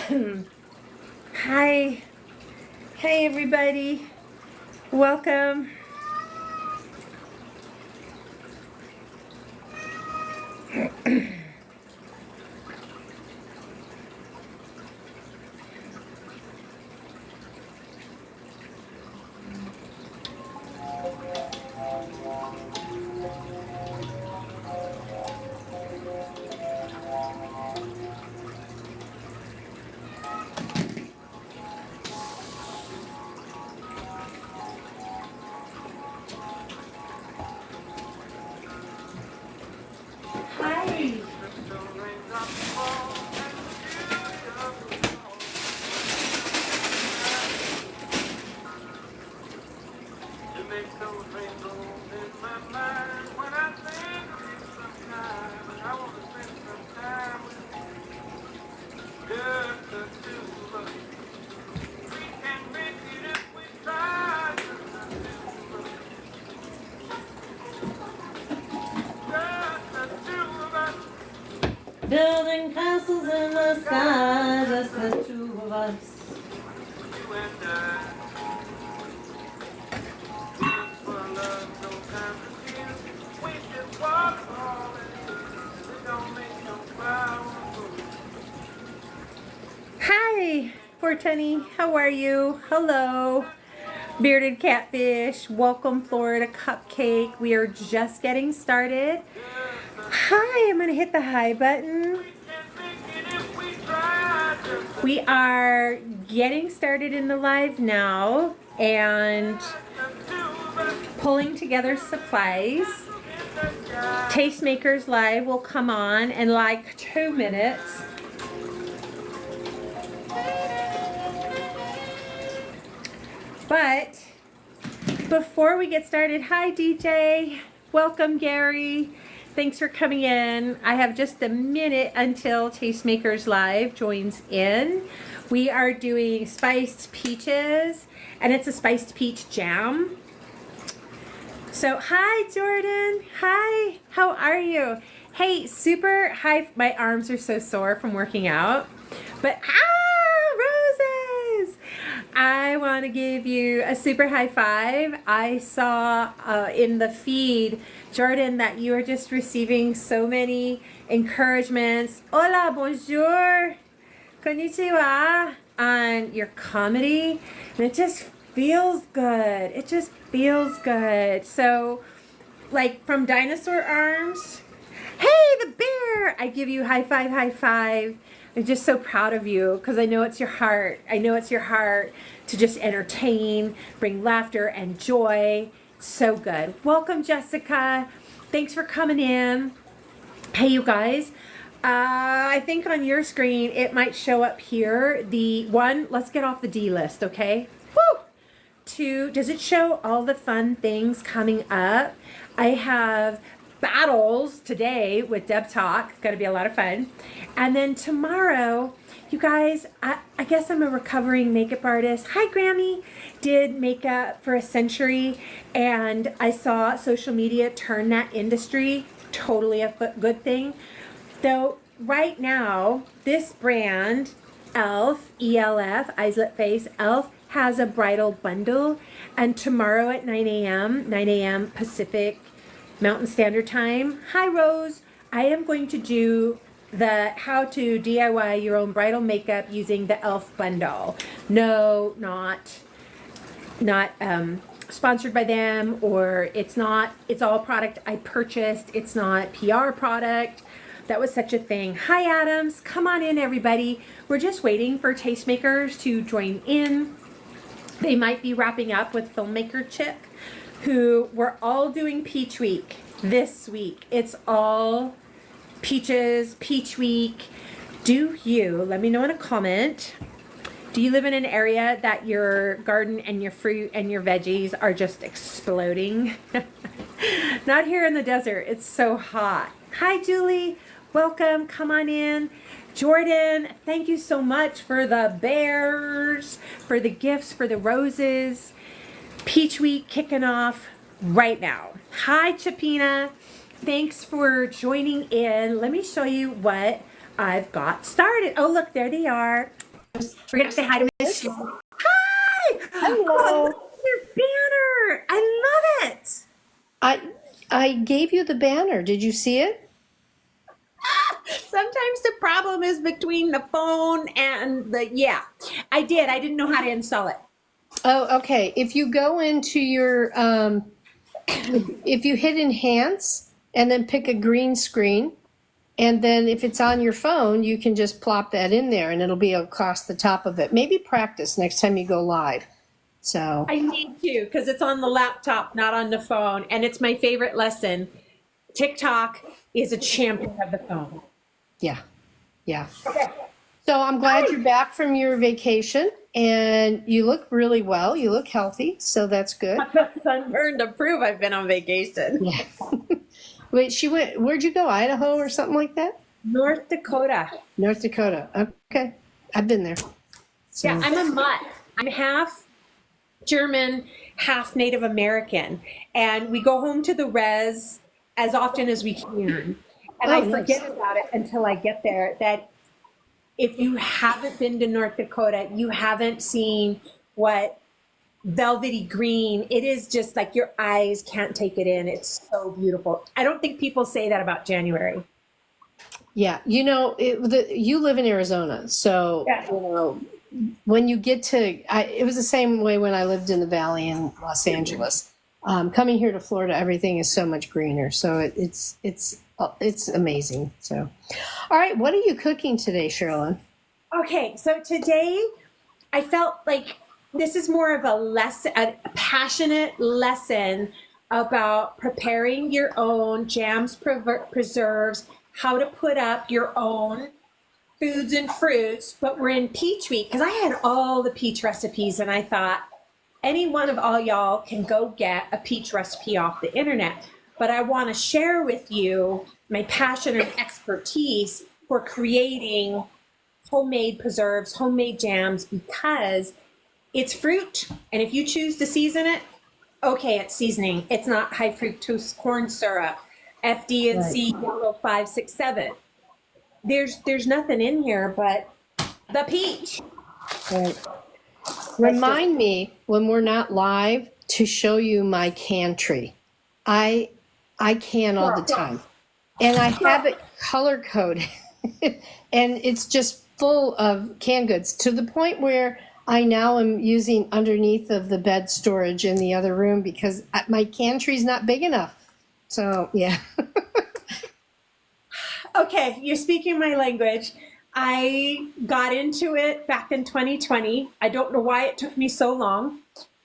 Hi. Hey everybody. Welcome. Hi. Building castles in the sky, just the two of us. Hi, 420. How are you? Hello. Bearded Catfish. Welcome, Florida Cupcake. We are just getting started. Hi, I'm going to hit the hi button. We are getting started in the live now and pulling together supplies. Tastemakers live will come on in like 2 minutes. But before we get started, hi DJ, welcome Gary. Thanks for coming in. I have just a minute until Tastemakers Live joins in. We are doing spiced peaches, and it's a spiced peach jam. So, hi Jordan. Hi, how are you? Hey, super hi. My arms are so sore from working out. But, roses! I want to give you a super high five. I saw in the feed, Jordan, that you are just receiving so many encouragements. Hola, bonjour, konnichiwa, on your comedy. And it just feels good. It just feels good. So, like from Dinosaur Arms, hey, the bear! I give you high five, high five. I'm just so proud of you because I know it's your heart. I know it's your heart to just entertain, bring laughter and joy. So good. Welcome, Jessica. Thanks for coming in. Hey, you guys. I think on your screen it might show up here. The one, let's get off the D list, okay? Woo! 2, does it show all the fun things coming up? I have battles today with Deb Talk. Going to be a lot of fun. And then tomorrow, you guys, I guess I'm a recovering makeup artist. Hi, Grammy. Did makeup for a century, and I saw social media turn that industry. Totally a good thing. Though right now, this brand, ELF, ELF, Eyes, Lip, Face, ELF, has a bridal bundle. And tomorrow at 9 a.m. Pacific Mountain Standard Time. Hi, Rose. I am going to do the how to DIY your own bridal makeup using the ELF bundle. No, not sponsored by them, or it's all product I purchased. It's not PR product. That was such a thing. Hi, Adams. Come on in, everybody. We're just waiting for Tastemakers to join in. They might be wrapping up with Filmmaker Chick, who we're all doing Peach Week this week. It's all peaches, Peach Week. Do you, let me know in a comment, do you live in an area that your garden and your fruit and your veggies are just exploding? Not here in the desert. It's so hot. Hi, Julie. Welcome. Come on in. Jordan, thank you so much for the bears, for the gifts, for the roses. Peach Week kicking off right now. Hi, Chapina. Thanks for joining in. Let me show you what I've got started. Oh, look, there they are. We're gonna say hi to Miss Sherrie. Hi! Hello. Oh, look at your banner. I love it. I gave you the banner. Did you see it? Sometimes the problem is between the phone and yeah. I did. I didn't know how to install it. Oh, okay. If you go into your, if you hit enhance and then pick a green screen, and then if it's on your phone, you can just plop that in there and it'll be across the top of it. Maybe practice next time you go live. So I need to because it's on the laptop, not on the phone. And it's my favorite lesson. TikTok is a champion of the phone. yeah, yeah. Okay. So I'm glad you're back from your vacation and you look really well. You look healthy, so that's good. I've got sunburn to prove I've been on vacation. Yeah. Wait, where'd you go? Idaho or something like that? North Dakota. North Dakota. Okay. I've been there. So, Yeah, I'm a mutt. I'm half German, half Native American. And we go home to the res as often as we can. And I forget about it until I get there that if you haven't been to North Dakota, you haven't seen what velvety green, it is just like your eyes can't take it in. It's so beautiful. I don't think people say that about January. yeah, you live in Arizona, so Yeah. when you get to, it was the same way when I lived in the Valley in Los Angeles. Coming here to Florida, everything is so much greener. So it's amazing. So, all right, what are you cooking today, Sherilyn? Okay, so today I felt like this is more of a passionate lesson about preparing your own jams, preserves, how to put up your own foods and fruits. But we're in peach week because I had all the peach recipes and I thought any one of all y'all can go get a peach recipe off the internet. But I want to share with you my passion and expertise for creating homemade preserves, homemade jams, because it's fruit, and if you choose to season it, okay, it's seasoning. It's not high fructose corn syrup, FD&C yellow 567. There's nothing in here but the peach. Right. Remind me when we're not live to show you my cantry. I can all the time, and I have it color coded, and it's just full of canned goods to the point where I now am using underneath of the bed storage in the other room because my pantry's not big enough. So, yeah. Okay, you're speaking my language. I got into it back in 2020. I don't know why it took me so long.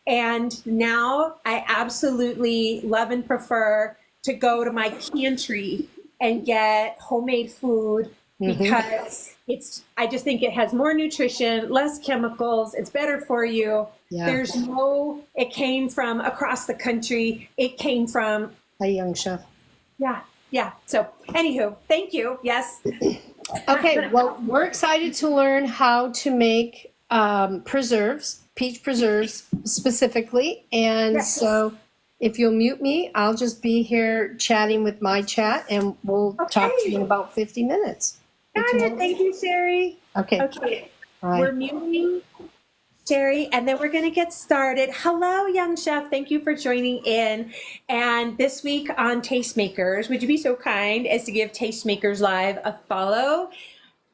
And now I absolutely love and prefer to go to my pantry and get homemade food because I just think it has more nutrition, less chemicals, it's better for you. Yeah. It came from across the country. It came from A young chef. Yeah. So anywho, thank you. Yes. Okay, well, we're excited to learn how to make preserves, peach preserves specifically. And Yes. so if you'll mute me, I'll just be here chatting with my chat and we'll talk to you in about 50 minutes. Got it. Thank you, Sherrie. Okay. Okay. All right. We're muting Sherrie, and then we're going to get started. Hello, young chef. Thank you for joining in. And this week on Tastemakers, would you be so kind as to give Tastemakers Live a follow?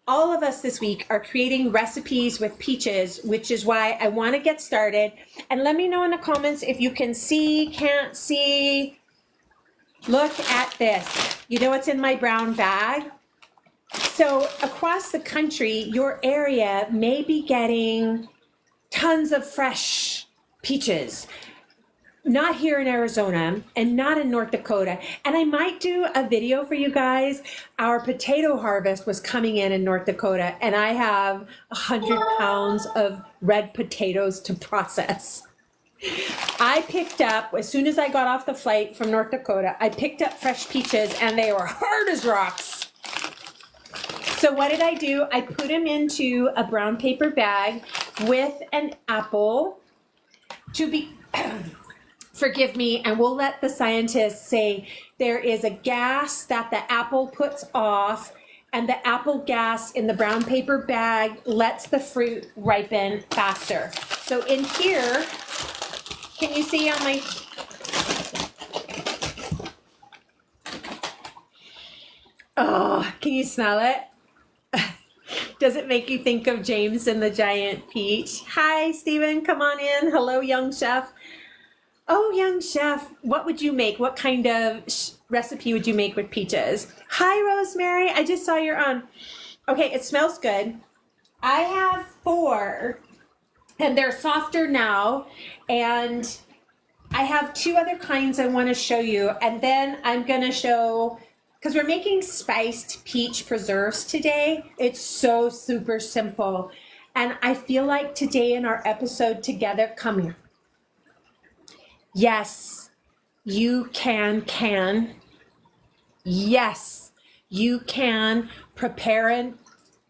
All of us this week are creating recipes with peaches, which is why I want to get started. And let me know in the comments if you can see, can't see. Look at this. You know what's in my brown bag? So across the country, your area may be getting tons of fresh peaches. Not here in Arizona and not in North Dakota. And I might do a video for you guys. Our potato harvest was coming in North Dakota, and I have 100 pounds of red potatoes to process. I picked up, as soon as I got off the flight from North Dakota, I picked up fresh peaches and they were hard as rocks. So what did I do? I put them into a brown paper bag with an apple to be, forgive me, and we'll let the scientists say there is a gas that the apple puts off and the apple gas in the brown paper bag lets the fruit ripen faster. So in here, can you see on my... Oh, can you smell it? Does it make you think of James and the Giant Peach? Hi, Stephen, come on in. Hello, young chef. Oh, young chef, what would you make? What kind of recipe would you make with peaches? Hi, Rosemary, I just saw you're on. Okay, it smells good. I have 4, and they're softer now, and I have 2 other kinds I want to show you, and then I'm going to show... Because we're making spiced peach preserves today. It's so super simple. And I feel like today in our episode together, come here. Yes, you can. Yes, you can prepare and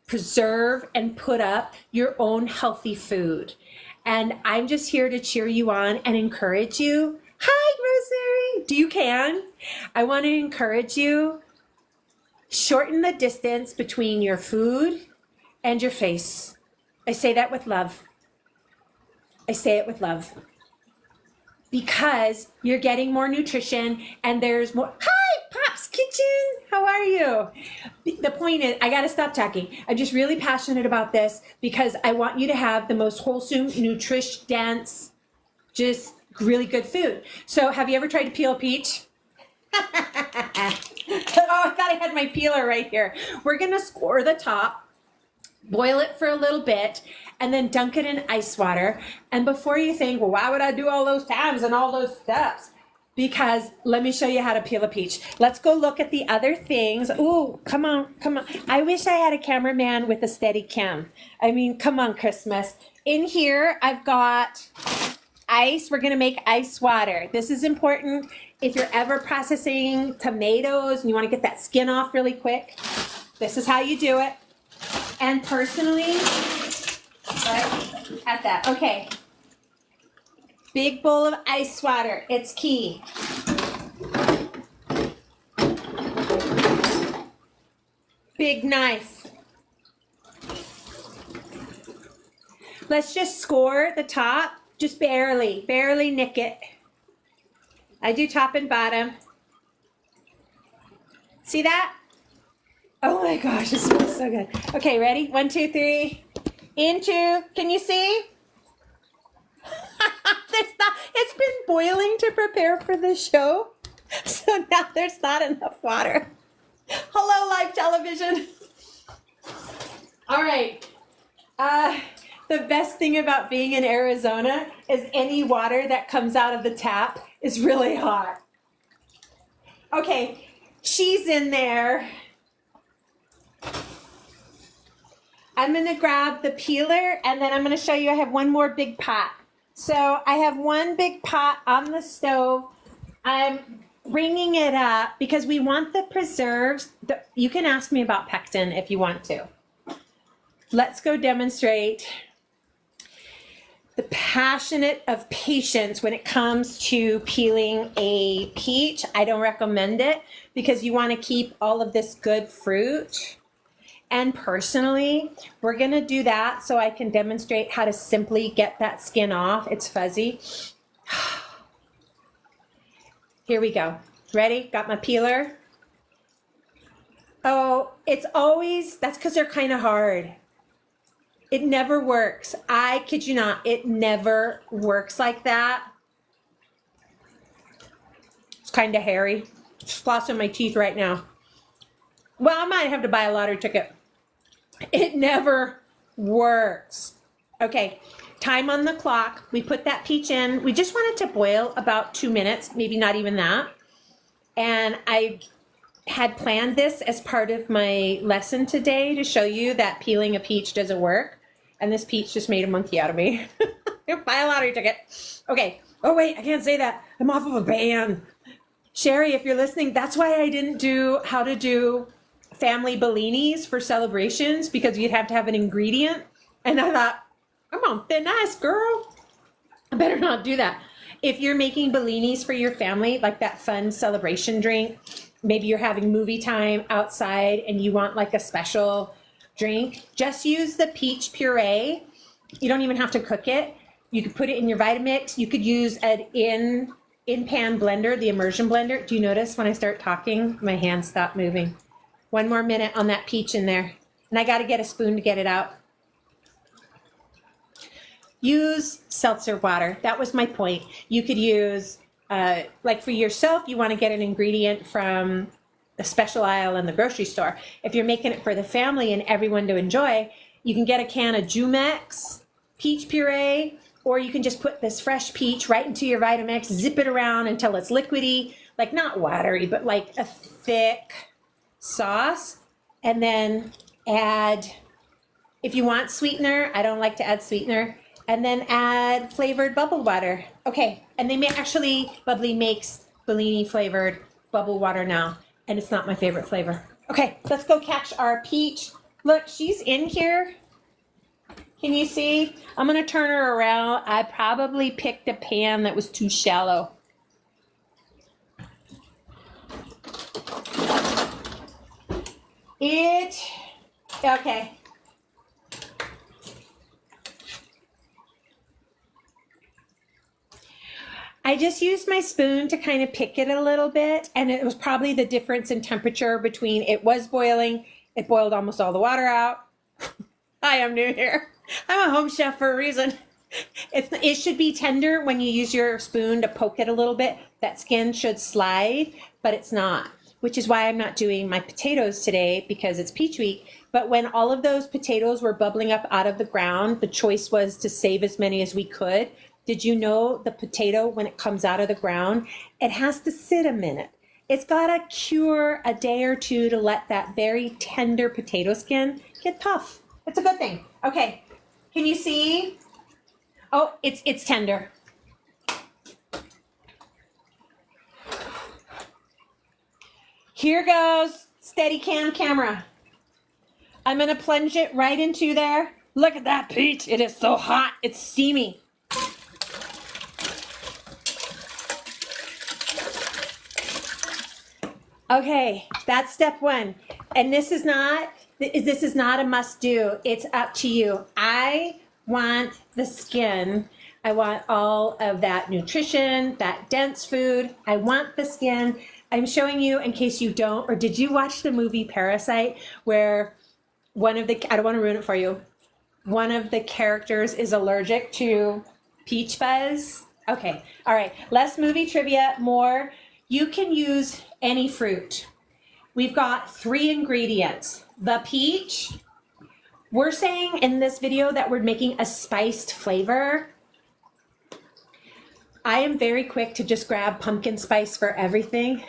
preserve and put up your own healthy food. And I'm just here to cheer you on and encourage you. Hi, Rosemary. Do you can? I want to encourage you. Shorten the distance between your food and your face. I say that with love. I say it with love. Because you're getting more nutrition and there's more. Hi, Pop's Kitchen. How are you? The point is, I got to stop talking. I'm just really passionate about this because I want you to have the most wholesome, nutritious, dense, just really good food. So have you ever tried to peel a peach? Oh, I thought I had my peeler right here. We're going to score the top, boil it for a little bit, and then dunk it in ice water. And before you think, well, why would I do all those times and all those steps? Because let me show you how to peel a peach. Let's go look at the other things. Ooh, come on, come on. I wish I had a cameraman with a steady cam. I mean, come on, Christmas. In here, I've got ice. We're going to make ice water. This is important if you're ever processing tomatoes and you want to get that skin off really quick. This is how you do it. And personally, right at that. Okay. Big bowl of ice water. It's key. Big knife. Let's just score the top. Just barely nick it. I do top and bottom. See that? Oh my gosh, it smells so good. Okay, ready? 1, 2, 3. Into. Can you see? It's been boiling to prepare for the show. So now there's not enough water. Hello, live television. All right. The best thing about being in Arizona is any water that comes out of the tap is really hot. Okay, she's in there. I'm gonna grab the peeler and then I'm gonna show you I have one more big pot. So I have one big pot on the stove. I'm bringing it up because we want the preserves. You can ask me about pectin if you want to. Let's go demonstrate the passionate of patience when it comes to peeling a peach. I don't recommend it because you want to keep all of this good fruit. And personally, we're going to do that so I can demonstrate how to simply get that skin off. It's fuzzy. Here we go. Ready? Got my peeler. Oh, it's always, that's because they're kind of hard. It never works. I kid you not, it never works like that. It's kind of hairy. Just flossing my teeth right now. Well, I might have to buy a lottery ticket. It never works. Okay, time on the clock. We put that peach in. We just want it to boil about 2 minutes, maybe not even that. And I had planned this as part of my lesson today to show you that peeling a peach doesn't work. And this peach just made a monkey out of me. Buy a lottery ticket. Okay. Oh, wait, I can't say that. I'm off of a ban. Sherrie, if you're listening, that's why I didn't do how to do family bellinis for celebrations, because you'd have to have an ingredient. And I thought, I'm on thin ice, girl. I better not do that. If you're making bellinis for your family, like that fun celebration drink, maybe you're having movie time outside and you want like a special drink, just use the peach puree. You don't even have to cook it. You could put it in your Vitamix. You could use an in-pan blender, the immersion blender. Do you notice when I start talking, my hands stop moving? One more minute on that peach in there. And I got to get a spoon to get it out. Use seltzer water. That was my point. You could use, like for yourself, you want to get an ingredient from the special aisle in the grocery store. If you're making it for the family and everyone to enjoy, you can get a can of Jumex peach puree, or you can just put this fresh peach right into your Vitamix, zip it around until it's liquidy, like not watery, but like a thick sauce, and then add, if you want sweetener, I don't like to add sweetener, and then add flavored bubble water. Okay, and they may actually, Bubbly makes Bellini flavored bubble water now, and it's not my favorite flavor. Okay, let's go catch our peach. Look, she's in here. Can you see? I'm gonna turn her around. I probably picked a pan that was too shallow. Okay. I just used my spoon to kind of pick it a little bit, and it was probably the difference in temperature between it was boiling, it boiled almost all the water out. Hi, I'm new here. I'm a home chef for a reason. It should be tender when you use your spoon to poke it a little bit. That skin should slide, but it's not, which is why I'm not doing my potatoes today because it's peach week. But when all of those potatoes were bubbling up out of the ground, the choice was to save as many as we could. Did you know the potato, when it comes out of the ground, it has to sit a minute. It's got to cure a day or two to let that very tender potato skin get tough. It's a good thing. Okay, can you see? Oh, it's tender. Here goes. Steady cam camera. I'm going to plunge it right into there. Look at that peach. It is so hot. It's steamy. Okay, that's step one. And this is not a must do. It's up to you. I want the skin. I want all of that nutrition, that dense food. I want the skin. I'm showing you in case you don't, or did you watch the movie Parasite where I don't want to ruin it for you. One of the characters is allergic to peach fuzz. Okay, all right, less movie trivia, more. You can use any fruit. We've got 3 ingredients. The peach. We're saying in this video that we're making a spiced flavor. I am very quick to just grab pumpkin spice for everything.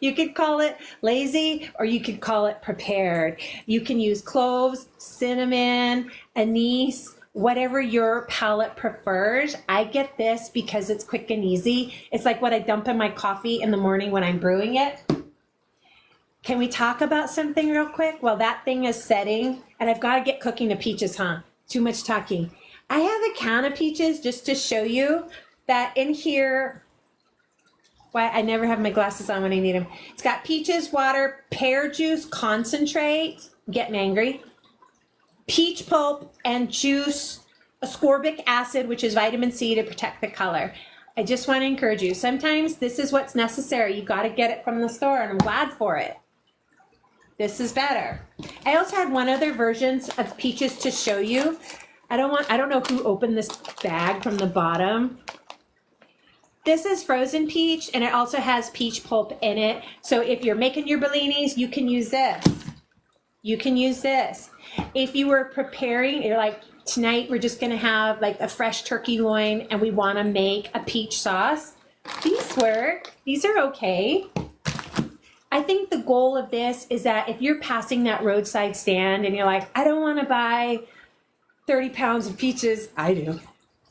You could call it lazy or you could call it prepared. You can use cloves, cinnamon, anise, whatever your palate prefers. I get this because it's quick and easy. It's like what I dump in my coffee in the morning when I'm brewing it. Can we talk about something real quick? Well, that thing is setting, and I've got to get cooking the peaches, huh? Too much talking. I have a can of peaches just to show you that in here. Why I never have my glasses on when I need them. It's got peaches, water, pear juice, concentrate, getting angry, peach pulp, and juice, ascorbic acid, which is vitamin C to protect the color. I just want to encourage you. Sometimes this is what's necessary. You got to get it from the store, and I'm glad for it. This is better. I also had one other version of peaches to show you. I don't know who opened this bag from the bottom. This is frozen peach, and it also has peach pulp in it. So if you're making your bellinis, you can use this. You can use this. If you were preparing, you're like, tonight we're just going to have like a fresh turkey loin and we want to make a peach sauce. These work. These are okay. I think the goal of this is that if you're passing that roadside stand and you're like, I don't want to buy 30 pounds of peaches. I do.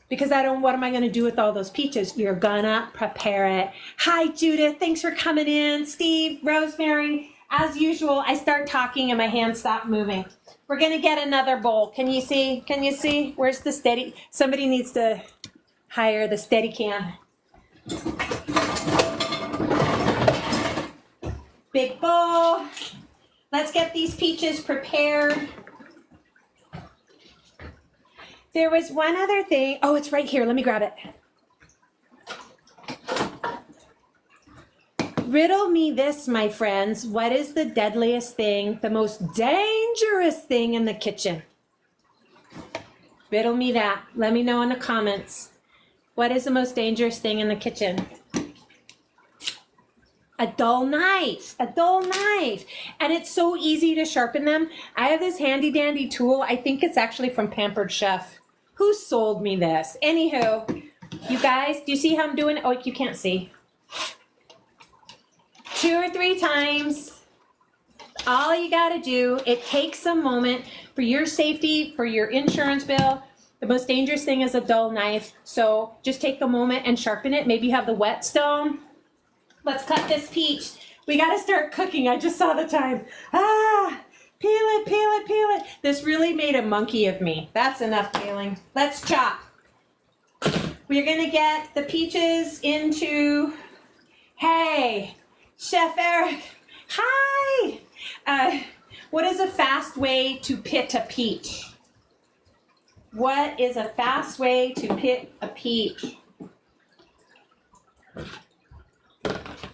Because what am I going to do with all those peaches? You're gonna prepare it. Hi, Judith. Thanks for coming in. Steve, Rosemary. As usual, I start talking and my hands stop moving. We're going to get another bowl. Can you see? Can you see? Where's the steady? Somebody needs to hire the steady can. Big bowl. Let's get these peaches prepared. There was one other thing. Oh, it's right here. Let me grab it. Riddle me this, my friends. What is the deadliest thing, the most dangerous thing in the kitchen? Riddle me that. Let me know in the comments. What is the most dangerous thing in the kitchen? A dull knife. A dull knife. And it's so easy to sharpen them. I have this handy dandy tool. I think it's actually from Pampered Chef. Who sold me this? Anywho, you guys, do you see how I'm doing it? Oh, you can't see. 2 or 3 times. All you got to do, it takes a moment for your safety, for your insurance bill. The most dangerous thing is a dull knife. So just take a moment and sharpen it. Maybe you have the whetstone. Let's cut this peach. We got to start cooking. I just saw the time. Ah, peel it, peel it, peel it. This really made a monkey of me. That's enough peeling. Let's chop. We're going to get the peaches into, hey, Chef Eric, hi. What is a fast way to pit a peach? What is a fast way to pit a peach?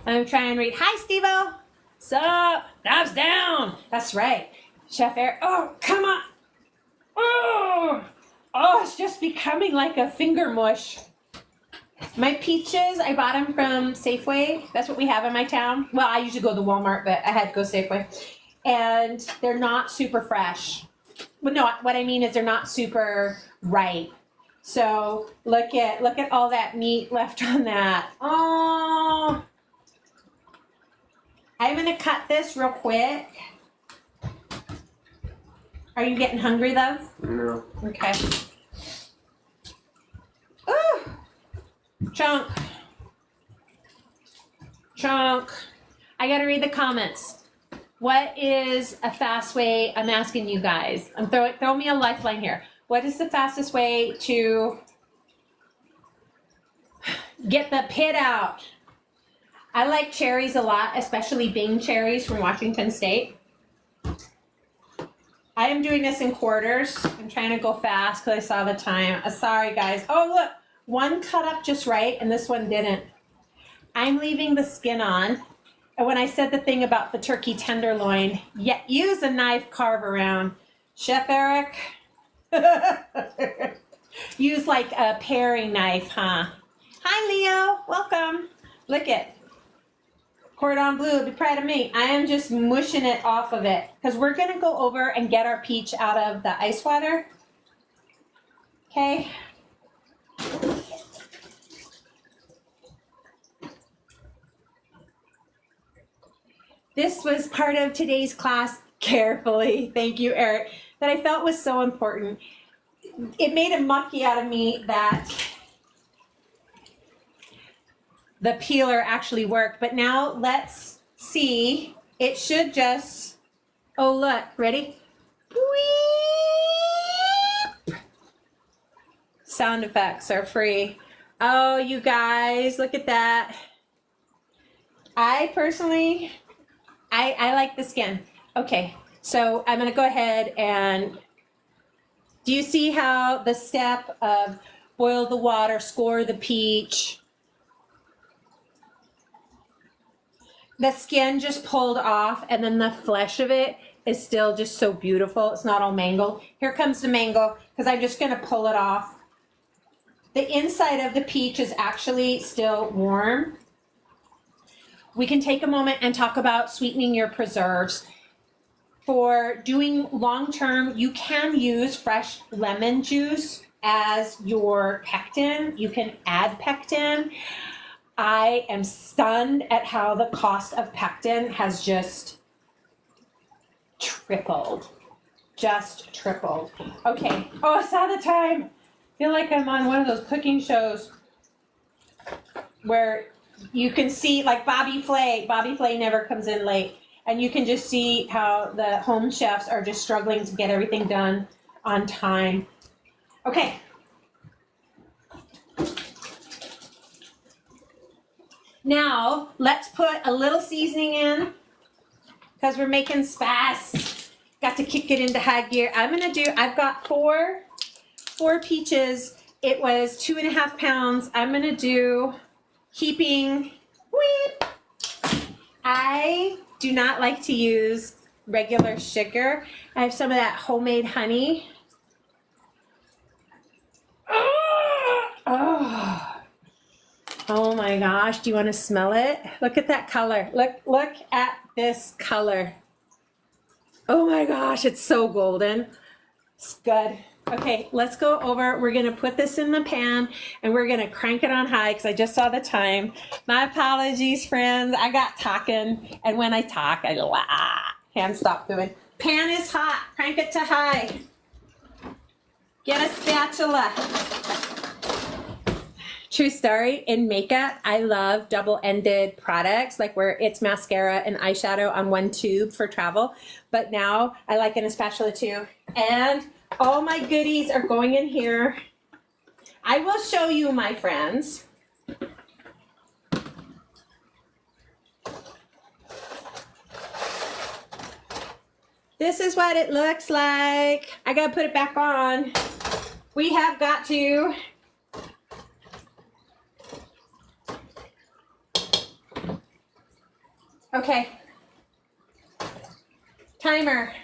I'm trying to read. Hi, Steve-O. Sup? Thumbs down. That's right. Chef Eric. Oh, come on. Oh, it's just becoming like a finger mush. My peaches, I bought them from Safeway. That's what we have in my town. Well, I usually go to Walmart, but I had to go Safeway. And they're not super fresh. Well, no, what I mean is they're not super ripe. So look at all that meat left on that. Oh, I'm going to cut this real quick. Are you getting hungry, though? No. Okay. Ooh. Chunk. I got to read the comments. What is a fast way? I'm asking you guys. Throw me a lifeline here. What is the fastest way to get the pit out? I like cherries a lot, especially Bing cherries from Washington State. I am doing this in quarters. I'm trying to go fast because I saw the time. Sorry, guys. Oh, look. One cut up just right, and this one didn't. I'm leaving the skin on. And when I said the thing about the turkey tenderloin, use a knife, carve around. Chef Eric, use like a paring knife, huh? Hi, Leo. Welcome. Look it. Cordon bleu, be proud of me. I am just mushing it off of it because we're going to go over and get our peach out of the ice water. Okay. This was part of today's class, carefully, thank you, Eric, that I felt was so important. It made a monkey out of me that the peeler actually worked, but now let's see. It should just, oh look, ready? Weep. Sound effects are free. Oh, you guys, look at that. I personally, I like the skin. Okay, so I'm going to go ahead and, do you see how the step of boil the water, score the peach, the skin just pulled off, and then the flesh of it is still just so beautiful. It's not all mangled. Here comes the mango, because I'm just going to pull it off. The inside of the peach is actually still warm. We can take a moment and talk about sweetening your preserves. For doing long-term, you can use fresh lemon juice as your pectin. You can add pectin. I am stunned at how the cost of pectin has just tripled. Just tripled. Okay. Oh, I saw the time. I feel like I'm on one of those cooking shows where you can see, like Bobby Flay. Bobby Flay never comes in late. And you can just see how the home chefs are just struggling to get everything done on time. Okay. Now, let's put a little seasoning in. because we're making spas. Got to kick it into high gear. I've got four peaches. It was 2.5 pounds. I'm gonna do heaping. Weep. I do not like to use regular sugar. I have some of that homemade honey. Oh my gosh, do you want to smell it? Look at that color. Look at this color. Oh my gosh, it's so golden. It's good. Okay, let's go over. We're going to put this in the pan and we're going to crank it on high because I just saw the time. My apologies, friends. I got talking, and when I talk, I go, hands stop doing. Pan is hot. Crank it to high. Get a spatula. True story, in makeup, I love double-ended products, like where it's mascara and eyeshadow on one tube for travel. But now I like in a spatula too. And all my goodies are going in here. I will show you, my friends. This is what it looks like. I gotta put it back on. We have got to okay. Timer.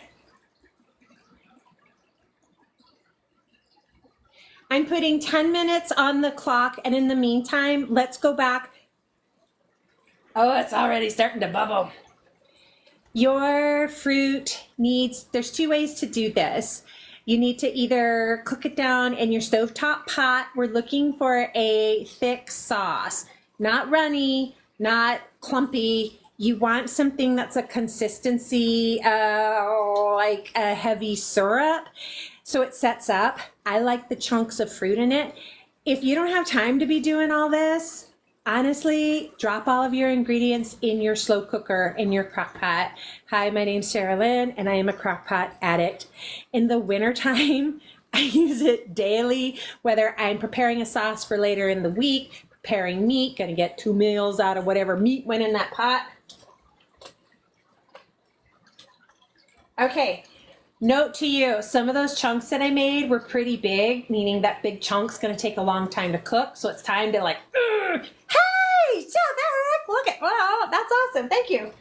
I'm putting 10 minutes on the clock, and in the meantime, let's go back. Oh, it's already starting to bubble. Your fruit needs, there's 2 ways to do this. You need to either cook it down in your stovetop pot. We're looking for a thick sauce, not runny, not clumpy. You want something that's a consistency like a heavy syrup, so it sets up. I like the chunks of fruit in it. If you don't have time to be doing all this, honestly, drop all of your ingredients in your slow cooker, in your crock pot. Hi, my name's Sherrie, and I am a crock pot addict. In the wintertime, I use it daily, whether I'm preparing a sauce for later in the week, preparing meat, gonna get 2 meals out of whatever meat went in that pot. Okay, note to you, some of those chunks that I made were pretty big, meaning that big chunk's gonna take a long time to cook, so it's time to like, hey, Chef Eric, look at, wow, that's awesome, thank you.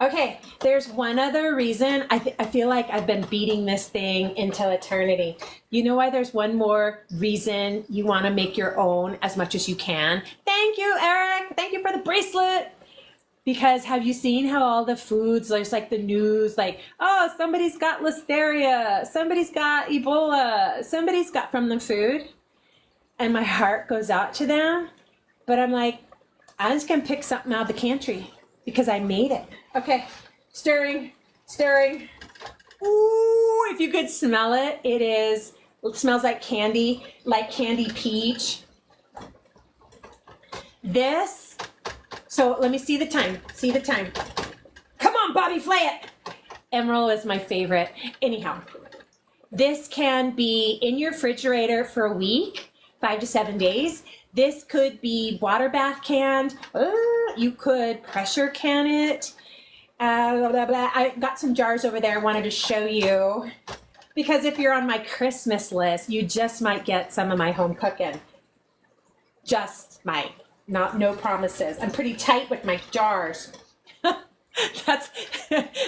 Okay, there's one other reason. I feel like I've been beating this thing until eternity. You know why there's one more reason you wanna make your own as much as you can? Thank you, Eric, thank you for the bracelet. Because have you seen how all the foods, there's like the news, like, oh, somebody's got listeria, somebody's got Ebola, somebody's got from the food. And my heart goes out to them. But I'm like, I'm just going to pick something out of the cantry because I made it. Okay, stirring. Ooh, if you could smell it, it smells like candy peach. So let me see the time. Come on, Bobby, flay it. Emerald is my favorite. Anyhow, this can be in your refrigerator for a week, 5 to 7 days. This could be water bath canned. You could pressure can it. Blah, blah, blah. I got some jars over there I wanted to show you. Because if you're on my Christmas list, you just might get some of my home cooking. Just might. No promises. I'm pretty tight with my jars. That's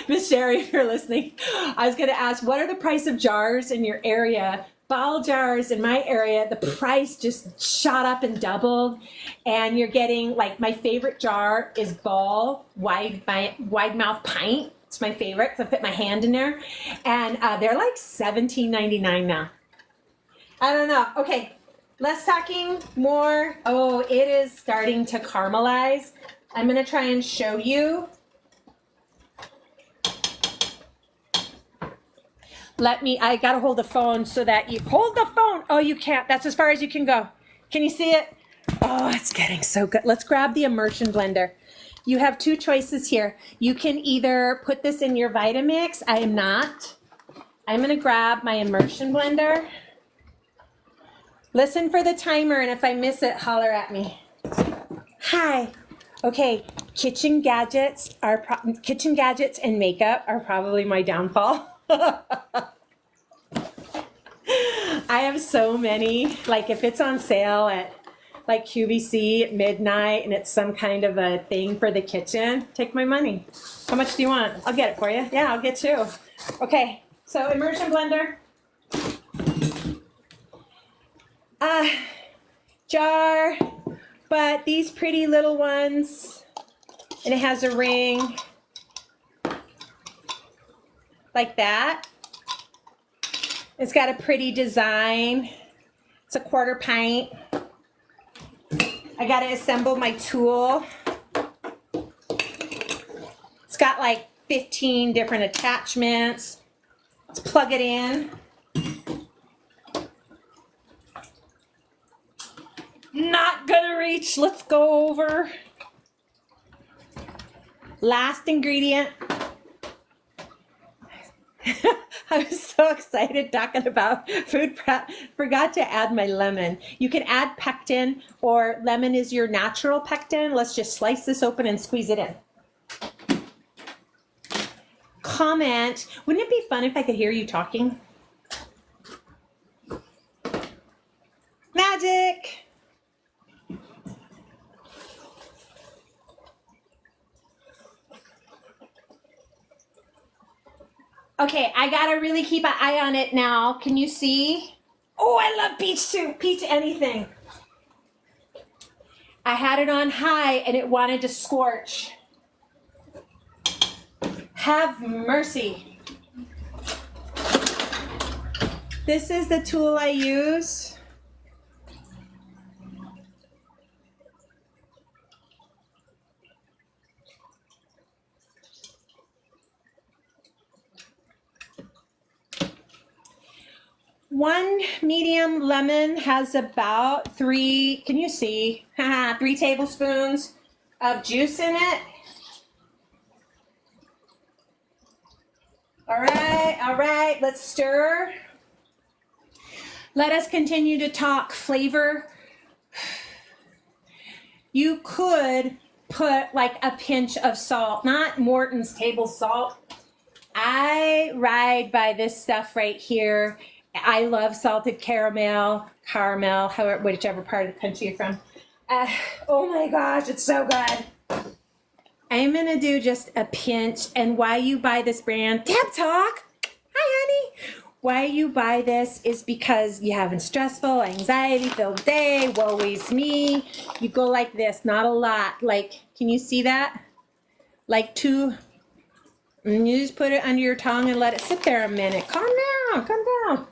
Miss Sherrie, if you're listening. I was going to ask, what are the price of jars in your area? Ball jars in my area, the price just shot up and doubled. And you're getting, like, my favorite jar is Ball wide mouth pint. It's my favorite because I fit my hand in there. And they're like $17.99 now. I don't know. Okay. Less talking, more. Oh, it is starting to caramelize. I'm going to try and show you. I got to hold the phone so that you hold the phone. Oh, you can't. That's as far as you can go. Can you see it? Oh, it's getting so good. Let's grab the immersion blender. You have 2 choices here. You can either put this in your Vitamix. I am not. I'm going to grab my immersion blender. Listen for the timer, and if I miss it, holler at me. Hi. Okay, kitchen gadgets and makeup are probably my downfall. I have so many. Like if it's on sale at like QVC at midnight and it's some kind of a thing for the kitchen, take my money. How much do you want? I'll get it for you. Yeah, I'll get two. Okay, so immersion blender. Jar, but these pretty little ones, and it has a ring like that. It's got a pretty design. It's a 1/4 pint. I got to assemble my tool. It's got like 15 different attachments. Let's plug it in. Not gonna reach. Let's go over. Last ingredient. I was so excited talking about food prep. Forgot to add my lemon. You can add pectin, or lemon is your natural pectin. Let's just slice this open and squeeze it in. Comment. Wouldn't it be fun if I could hear you talking? Magic. Okay, I gotta really keep an eye on it now. Can you see? Oh, I love peach too. Peach anything. I had it on high and it wanted to scorch. Have mercy. This is the tool I use. One medium lemon has about 3, can you see? 3 tablespoons of juice in it. All right, let's stir. Let us continue to talk flavor. You could put like a pinch of salt, not Morton's table salt. I ride by this stuff right here. I love salted caramel, however, whichever part of the country you're from. Oh my gosh, it's so good. I'm gonna do just a pinch, and why you buy this brand, Deb Talk, hi honey. Why you buy this is because you're having stressful, anxiety-filled day, woe is me. You go like this, not a lot. Like, can you see that? Like 2, and you just put it under your tongue and let it sit there a minute. Calm down.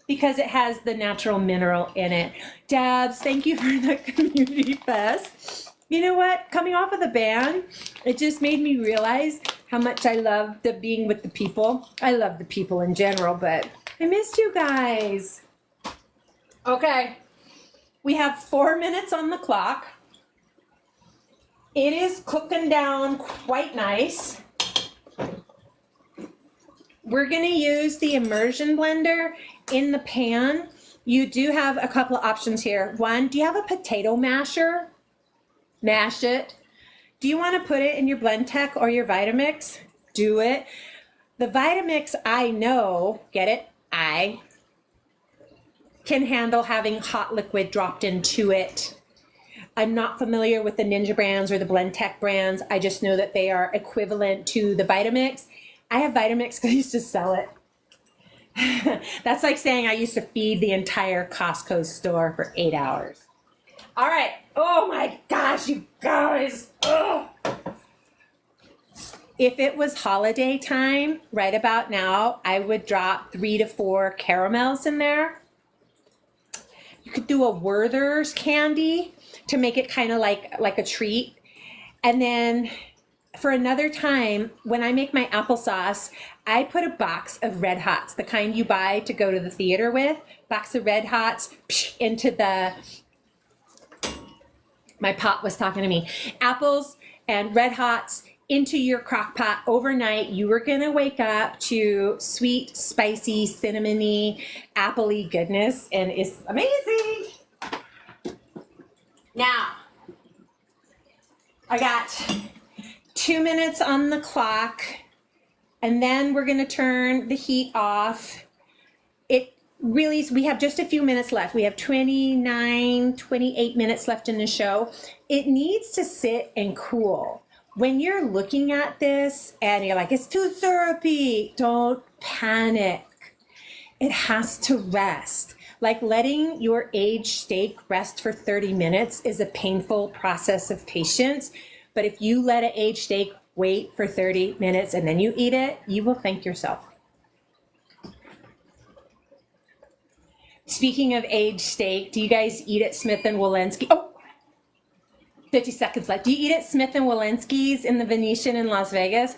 Because it has the natural mineral in it. Dabs, thank you for the community fest. You know what? Coming off of the band, it just made me realize how much I love being with the people. I love the people in general, but I missed you guys. Okay, we have 4 minutes on the clock. It is cooking down quite nice. We're gonna use the immersion blender in the pan. You do have a couple of options here. One, do you have a potato masher? Mash it. Do you want to put it in your Blendtec or your Vitamix? Do it. The Vitamix, I know, get it? I can handle having hot liquid dropped into it. I'm not familiar with the Ninja brands or the Blendtec brands. I just know that they are equivalent to the Vitamix. I have Vitamix because I used to sell it. That's like saying I used to feed the entire Costco store for 8 hours. All right. Oh my gosh, you guys. Ugh. If it was holiday time, right about now, I would drop 3 to 4 caramels in there. You could do a Werther's candy to make it kind of like a treat. And then for another time, when I make my applesauce, I put a box of Red Hots, the kind you buy to go to the theater with, box of Red Hots into the, my pot was talking to me, apples and Red Hots into your crock pot overnight. You were going to wake up to sweet, spicy, cinnamony, appley goodness, and it's amazing. Now, I got 2 minutes on the clock, and then we're gonna turn the heat off. It really, we have just a few minutes left. We have 29, 28 minutes left in the show. It needs to sit and cool. When you're looking at this and you're like, it's too syrupy, don't panic. It has to rest. Like letting your aged steak rest for 30 minutes is a painful process of patience. But if you let an aged steak wait for 30 minutes and then you eat it, you will thank yourself. Speaking of aged steak, do you guys eat at Smith & Wollensky? Oh, 50 seconds left. Do you eat at Smith & Wollensky's in the Venetian in Las Vegas?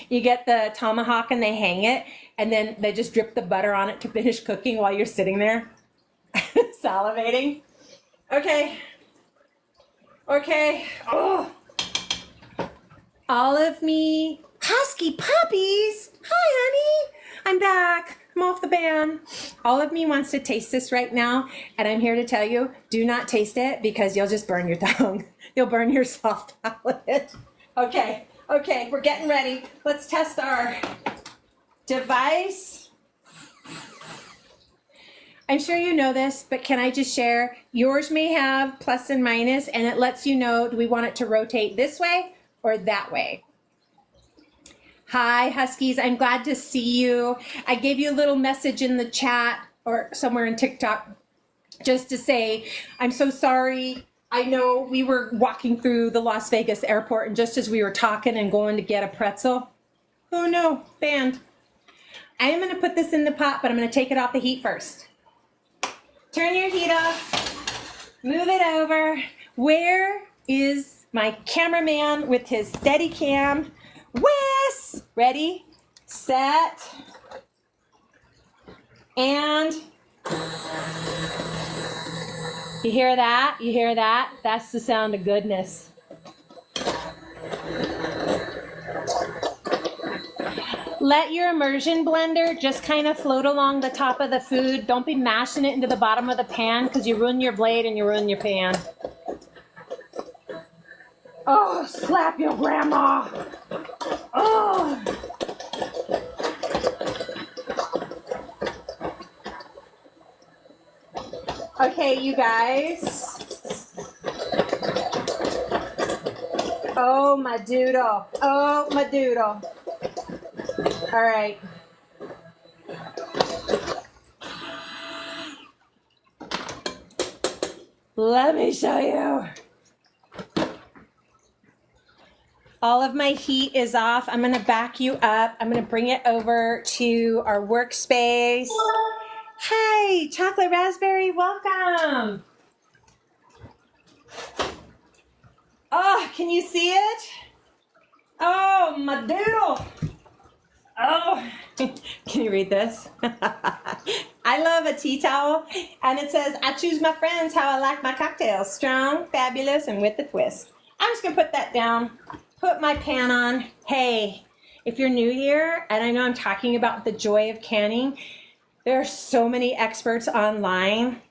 You get the tomahawk and they hang it, and then they just drip the butter on it to finish cooking while you're sitting there salivating. Okay. Oh. All of me husky puppies. Hi, honey. I'm back. I'm off the ban. All of me wants to taste this right now, and I'm here to tell you, do not taste it because you'll just burn your tongue. You'll burn your soft palate. Okay, we're getting ready. Let's test our device. I'm sure you know this, but can I just share? Yours may have plus and minus, and it lets you know, do we want it to rotate this way or that way? Hi, Huskies. I'm glad to see you. I gave you a little message in the chat or somewhere in TikTok just to say, I'm so sorry. I know we were walking through the Las Vegas airport, and just as we were talking and going to get a pretzel, oh no, banned. I am going to put this in the pot, but I'm going to take it off the heat first. Turn your heat off. Move it over. Where is my cameraman with his steady cam? Wes! Ready, set, and you hear that? You hear that? That's the sound of goodness. Let your immersion blender just kind of float along the top of the food. Don't be mashing it into the bottom of the pan because you ruin your blade and you ruin your pan. Oh, slap your grandma. Oh. Okay, you guys. Oh, my doodle. Oh, my doodle. All right. Let me show you. All of my heat is off. I'm going to back you up. I'm going to bring it over to our workspace. Hi, chocolate raspberry, welcome. Oh, can you see it? Oh, my doodle. Oh, can you read this? I love a tea towel, and it says, I choose my friends how I like my cocktails. Strong, fabulous, and with a twist. I'm just going to put that down. Put my pan on. Hey, if you're new here, and I know I'm talking about the joy of canning, there are so many experts online.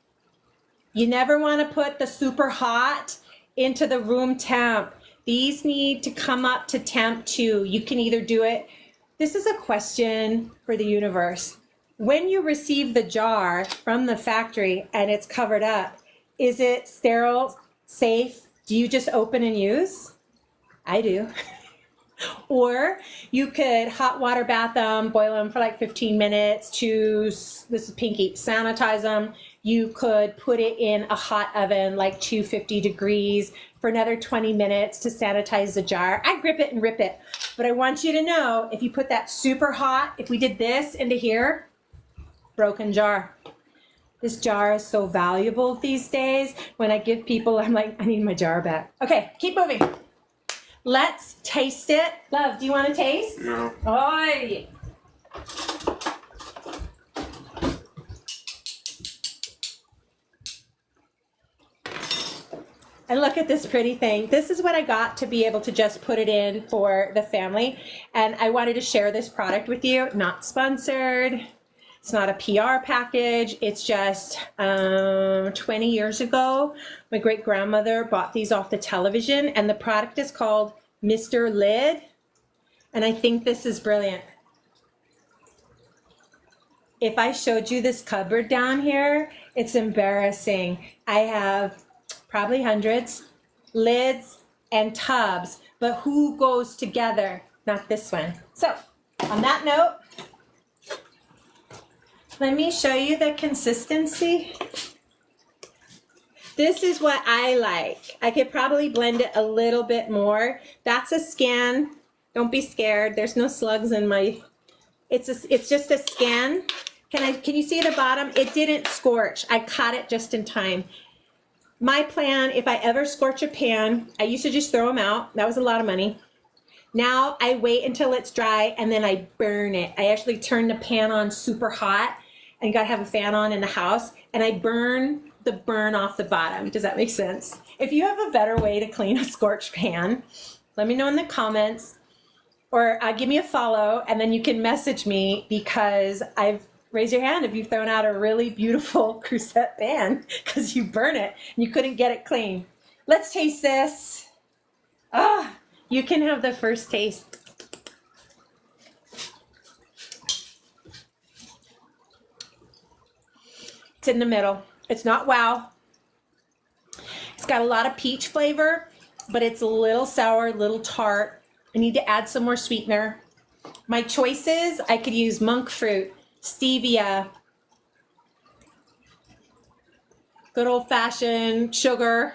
You never want to put the super hot into the room temp. These need to come up to temp 2. You can either do it. This is a question for the universe. When you receive the jar from the factory and it's covered up, is it sterile, safe? Do you just open and use? I do. Or you could hot water bath them, boil them for like 15 minutes to, this is pinky, sanitize them. You could put it in a hot oven, like 250 degrees for another 20 minutes to sanitize the jar. I grip it and rip it. But I want you to know, if you put that super hot, if we did this into here, broken jar. This jar is so valuable these days. When I give people, I'm like, I need my jar back. Okay, keep moving. Let's taste it. Love, do you want to taste? No. Oi. And look at this pretty thing. This is what I got to be able to just put it in for the family. And I wanted to share this product with you. Not sponsored. It's not a PR package. It's just 20 years ago, my great grandmother bought these off the television, and the product is called Mr. Lid. And I think this is brilliant. If I showed you this cupboard down here, it's embarrassing. I have probably hundreds, lids and tubs, but who goes together? Not this one. So on that note, let me show you the consistency. This is what I like. I could probably blend it a little bit more. That's a scan. Don't be scared. There's no slugs in my, it's just a scan. Can you see the bottom? It didn't scorch. I caught it just in time. My plan, if I ever scorch a pan, I used to just throw them out. That was a lot of money. Now I wait until it's dry and then I burn it. I actually turn the pan on super hot, and you gotta have a fan on in the house, and I burn the burn off the bottom. Does that make sense? If you have a better way to clean a scorched pan, let me know in the comments, or give me a follow, and then you can message me, because raise your hand if you've thrown out a really beautiful crusette pan because you burn it and you couldn't get it clean. Let's taste this. Ah, you can have the first taste. It's in the middle. It's not wow. It's got a lot of peach flavor, but it's a little sour, a little tart. I need to add some more sweetener. My choices, I could use monk fruit, stevia, good old-fashioned sugar.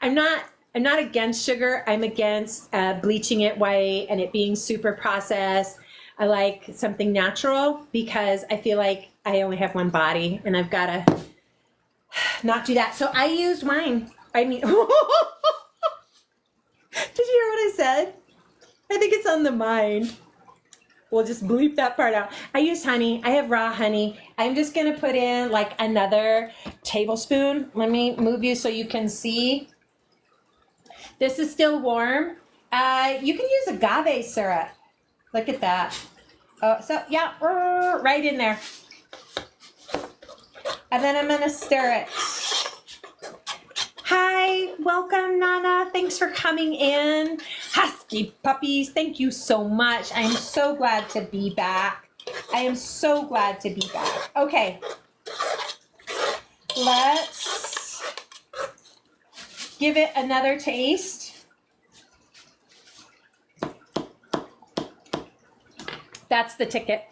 I'm not against sugar. I'm against bleaching it white and it being super processed. I like something natural because I feel like I only have one body and I've got to not do that. So I used wine. I mean, did you hear what I said? I think it's on the mind. We'll just bleep that part out. I use honey. I have raw honey. I'm just going to put in like another tablespoon. Let me move you so you can see. This is still warm. You can use agave syrup. Look at that. Oh, so yeah, right in there. And then I'm going to stir it. Hi, welcome, Nana. Thanks for coming in. Husky puppies, thank you so much. I am so glad to be back. I am so glad to be back. Okay, let's give it another taste. That's the ticket.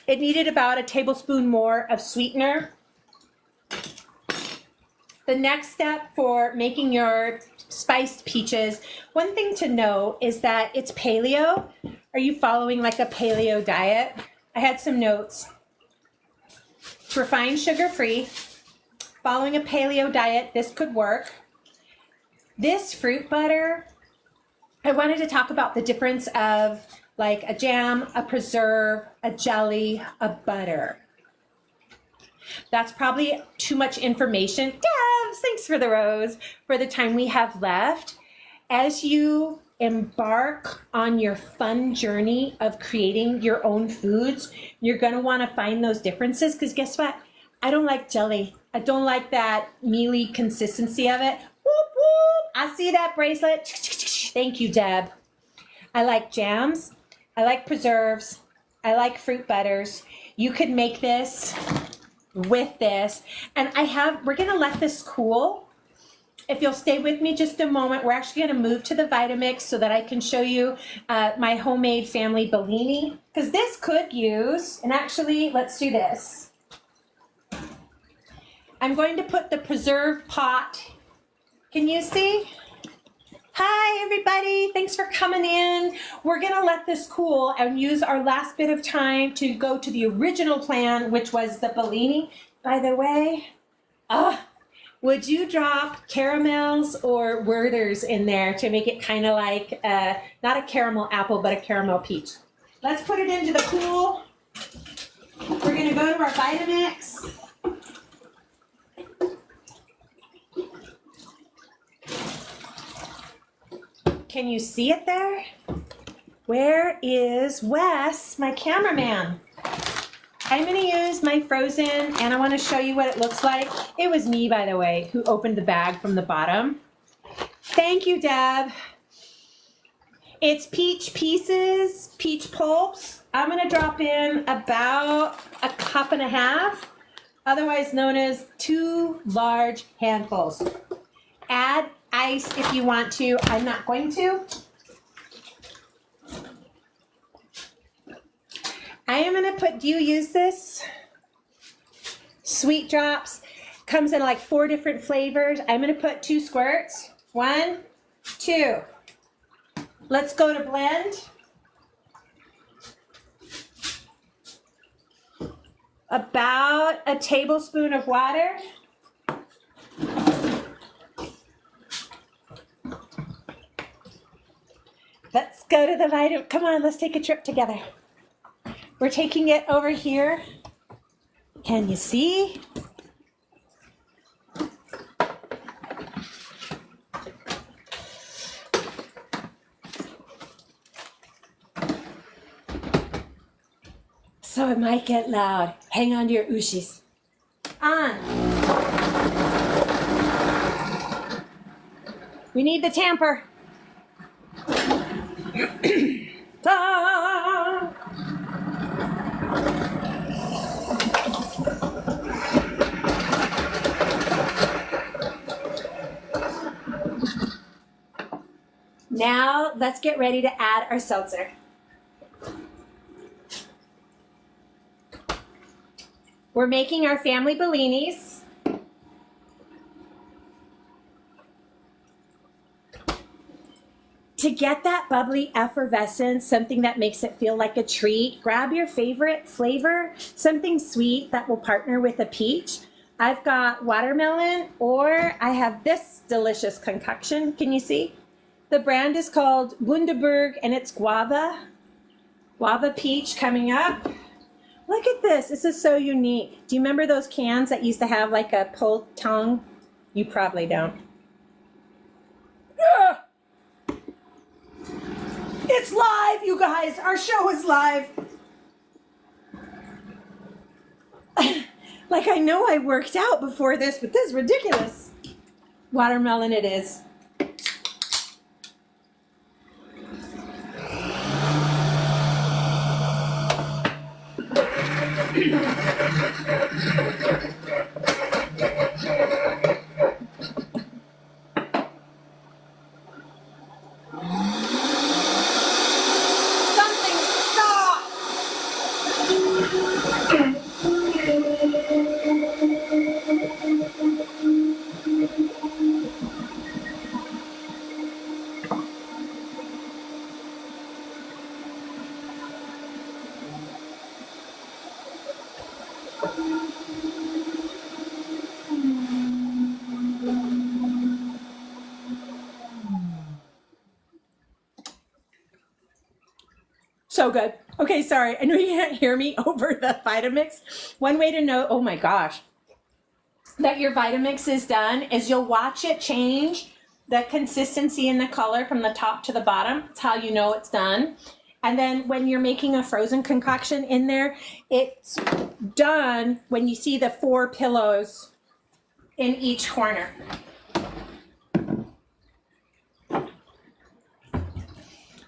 It needed about a tablespoon more of sweetener. The next step for making your spiced peaches, one thing to know is that it's paleo. Are you following like a paleo diet? I had some notes. It's refined sugar-free. Following a paleo diet, this could work. This fruit butter, I wanted to talk about the difference of like a jam, a preserve, a jelly, a butter. That's probably too much information. Debs, thanks for the rose, for the time we have left. As you embark on your fun journey of creating your own foods, you're going to want to find those differences, because guess what? I don't like jelly. I don't like that mealy consistency of it. Whoop, whoop. I see that bracelet. Thank you, Deb. I like jams. I like preserves. I like fruit butters. You could make this with this, and we're gonna let this cool. If you'll stay with me just a moment, we're actually gonna move to the Vitamix so that I can show you my homemade family Bellini, because this could use, and actually let's do this. I'm going to put the preserve pot. Can you see? Hi everybody, thanks for coming in. We're gonna let this cool and use our last bit of time to go to the original plan, which was the Bellini. By the way, would you drop caramels or Werther's in there to make it kind of like, not a caramel apple, but a caramel peach? Let's put it into the cool. We're gonna go to our Vitamix. Can you see it there? Where is Wes, my cameraman? I'm going to use my frozen, and I want to show you what it looks like. It was me, by the way, who opened the bag from the bottom. Thank you, Deb. It's peach pieces, peach pulps. I'm going to drop in about a cup and a half, otherwise known as 2 large handfuls. Add ice if you want to. I'm not going to. I am going to put, do you use this? Sweet Drops. Comes in like 4 different flavors. I'm going to put 2 squirts. 1, 2. Let's go to blend. About a tablespoon of water. Let's go to the vitamin. Come on, let's take a trip together. We're taking it over here. Can you see? So it might get loud. Hang on to your ushis. On. We need the tamper. Ah. Now let's get ready to add our seltzer. We're making our family bellinis. To get that bubbly effervescence, something that makes it feel like a treat, grab your favorite flavor, something sweet that will partner with a peach. I've got watermelon, or I have this delicious concoction. Can you see? The brand is called Bundaberg, and it's guava. Guava peach coming up. Look at this. This is so unique. Do you remember those cans that used to have like a pulled tongue? You probably don't. Ugh! It's live, you guys. Our show is live. Like, I know I worked out before this, but this is ridiculous. Watermelon it is. So good. Okay, sorry. I know you can't hear me over the Vitamix. One way to know, oh my gosh, that your Vitamix is done is you'll watch it change the consistency and the color from the top to the bottom. It's how you know it's done. And then when you're making a frozen concoction in there, it's done when you see the 4 pillows in each corner.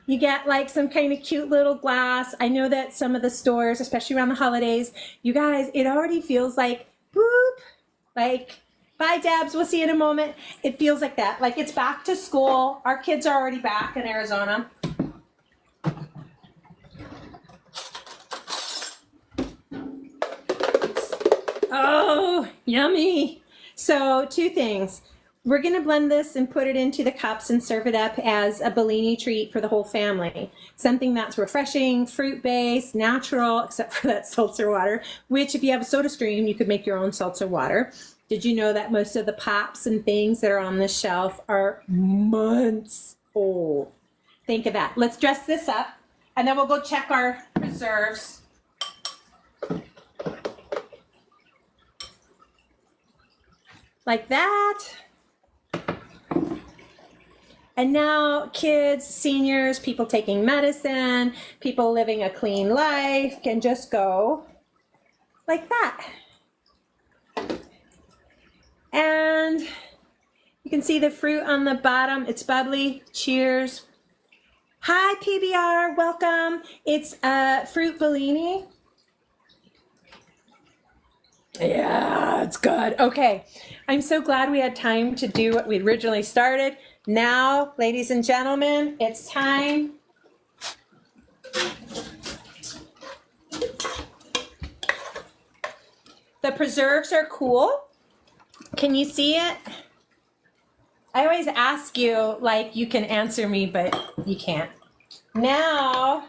You get like some kind of cute little glass. I know that some of the stores, especially around the holidays, you guys, it already feels like, boop, like, bye Debs, we'll see you in a moment. It feels like that, like it's back to school. Our kids are already back in Arizona. Oh, yummy. So 2 things. We're going to blend this and put it into the cups and serve it up as a Bellini treat for the whole family. Something that's refreshing, fruit-based, natural, except for that seltzer water, which if you have a soda stream, you could make your own seltzer water. Did you know that most of the pops and things that are on this shelf are months old? Think of that. Let's dress this up, and then we'll go check our preserves. Like that. And now kids, seniors, people taking medicine, people living a clean life can just go like that. And you can see the fruit on the bottom. It's bubbly. Cheers. Hi, PBR. Welcome. It's fruit Bellini. Yeah, it's good. Okay. I'm so glad we had time to do what we originally started. Now, ladies and gentlemen, it's time. The preserves are cool. Can you see it? I always ask you, like, you can answer me, but you can't. Now,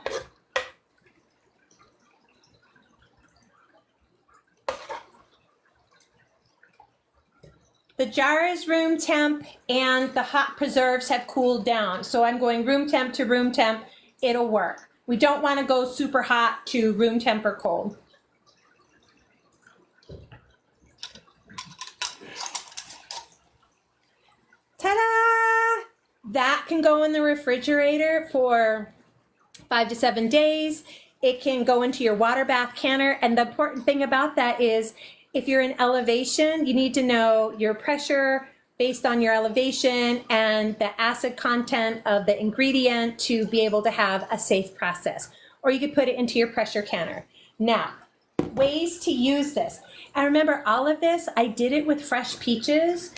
the jar is room temp and the hot preserves have cooled down. So I'm going room temp to room temp. It'll work. We don't want to go super hot to room temp or cold. Ta-da! That can go in the refrigerator for 5 to 7 days. It can go into your water bath canner. And the important thing about that is if you're in elevation, you need to know your pressure based on your elevation and the acid content of the ingredient to be able to have a safe process. Or you could put it into your pressure canner. Now, ways to use this. And remember, all of this, I did it with fresh peaches,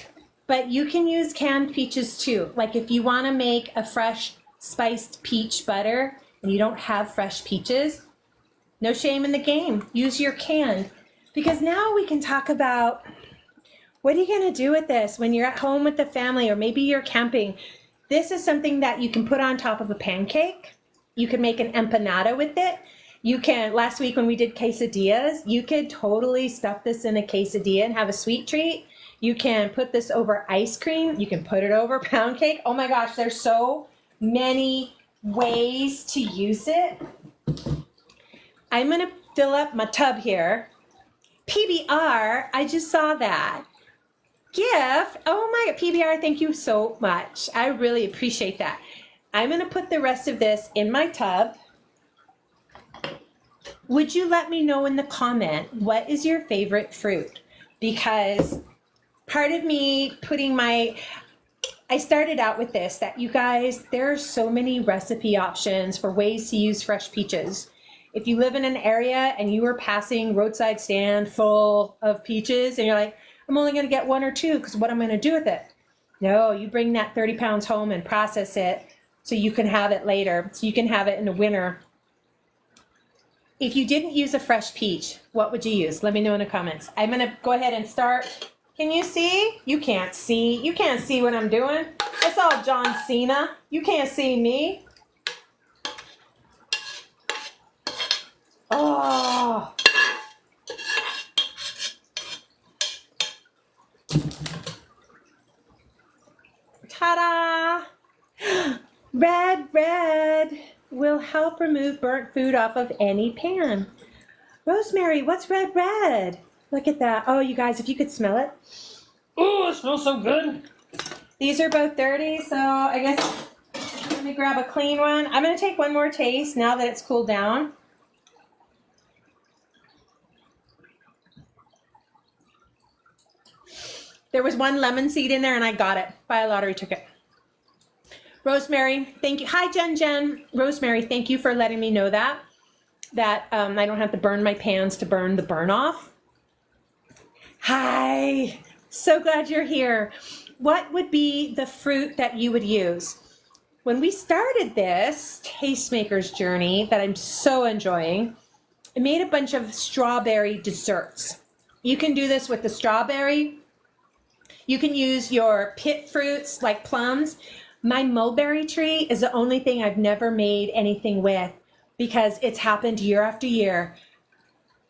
but you can use canned peaches too. Like if you want to make a fresh spiced peach butter and you don't have fresh peaches, no shame in the game. Use your canned. Because now we can talk about what are you going to do with this when you're at home with the family or maybe you're camping. This is something that you can put on top of a pancake. You can make an empanada with it. You can, last week when we did quesadillas, you could totally stuff this in a quesadilla and have a sweet treat. You can put this over ice cream. You can put it over pound cake. Oh my gosh, there's so many ways to use it. I'm going to fill up my tub here. PBR, I just saw that. Gift. Oh my, PBR, thank you so much. I really appreciate that. I'm going to put the rest of this in my tub. Would you let me know in the comment, what is your favorite fruit? Because part of me putting I started out with this, that you guys, there are so many recipe options for ways to use fresh peaches. If you live in an area and you are passing roadside stand full of peaches and you're like, I'm only going to get 1 or 2 because what I'm going to do with it? No, you bring that 30 pounds home and process it so you can have it later, so you can have it in the winter. If you didn't use a fresh peach, what would you use? Let me know in the comments. I'm going to go ahead and start. Can you see? You can't see. You can't see what I'm doing. It's all John Cena. You can't see me. Oh. Ta-da! Red will help remove burnt food off of any pan. Rosemary, what's red? Look at that. Oh, you guys, if you could smell it. Oh, it smells so good. These are both dirty, so I guess let me grab a clean one. I'm going to take one more taste now that it's cooled down. There was one lemon seed in there and I got it. By a lottery ticket. Rosemary, thank you. Hi, Jen. Rosemary, thank you for letting me know that I don't have to burn my pans to burn the burn off. Hi, so glad you're here. What would be the fruit that you would use? When we started this Tastemakers journey that I'm so enjoying, I made a bunch of strawberry desserts. You can do this with the strawberry. You can use your pit fruits like plums. My mulberry tree is the only thing I've never made anything with because it's happened year after year.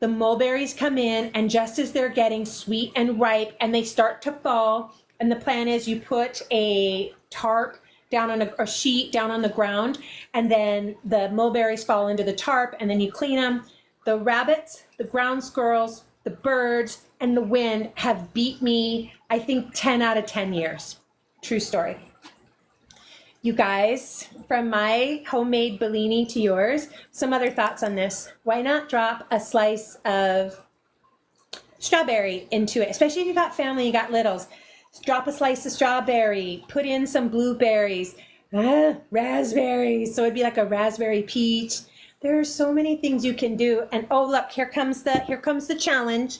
The mulberries come in and just as they're getting sweet and ripe and they start to fall, and the plan is you put a tarp down on a sheet down on the ground and then the mulberries fall into the tarp and then you clean them. The rabbits, the ground squirrels, the birds, and the wind have beat me, I think, 10 out of 10 years. True story. You guys, from my homemade Bellini to yours, some other thoughts on this. Why not drop a slice of strawberry into it, especially if you got family, you got littles. Drop a slice of strawberry, put in some blueberries, raspberries. So it'd be like a raspberry peach. There are so many things you can do. And oh, look, here comes the challenge.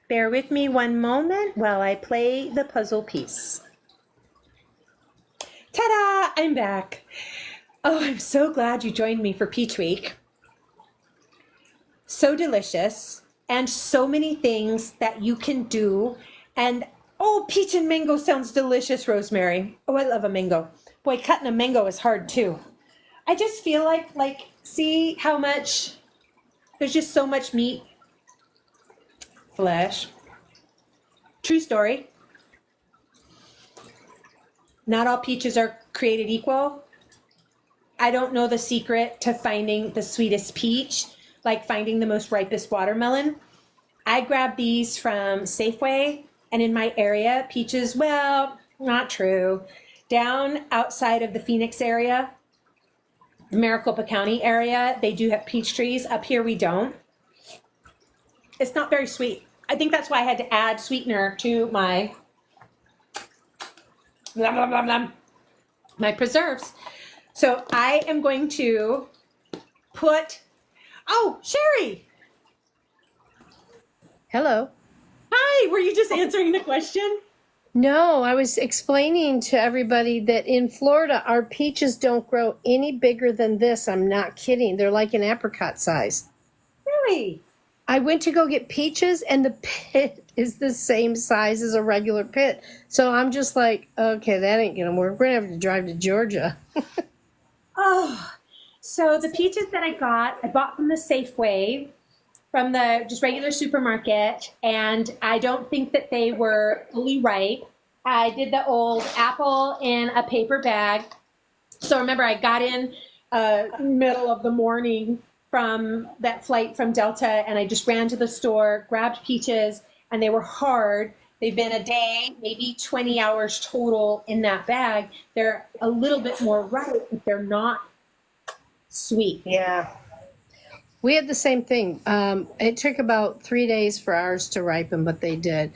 Bear with me one moment while I play the puzzle piece. Ta-da! I'm back. Oh, I'm so glad you joined me for Peach Week. So delicious, and so many things that you can do. And oh, peach and mango sounds delicious, Rosemary. Oh, I love a mango. Boy, cutting a mango is hard too. I just feel like see how much, there's just so much meat, flesh. True story. Not all peaches are created equal. I don't know the secret to finding the sweetest peach, like finding the most ripest watermelon. I grabbed these from Safeway, and in my area, peaches, well, not true. Down outside of the Phoenix area, Maricopa County area, they do have peach trees. Up here, we don't. It's not very sweet. I think that's why I had to add sweetener to my blah, blah, blah, blah, my preserves. So I am going to put, oh, Sherrie. Hello. Hi, were you just answering the question? No, I was explaining to everybody that in Florida, our peaches don't grow any bigger than this. I'm not kidding. They're like an apricot size. Really? I went to go get peaches, and the pit is the same size as a regular pit. So I'm just like, okay, that ain't going to work. We're going to have to drive to Georgia. Oh, so the peaches that I bought from the Safeway, from the just regular supermarket, and I don't think that they were fully ripe. I did the old apple in a paper bag. So remember, I got in middle of the morning from that flight from Delta, and I just ran to the store, grabbed peaches, and they were hard. They've been a day, maybe 20 hours total in that bag. They're a little bit more ripe, but they're not sweet. Yeah. We had the same thing. It took about 3 days for ours to ripen, but they did.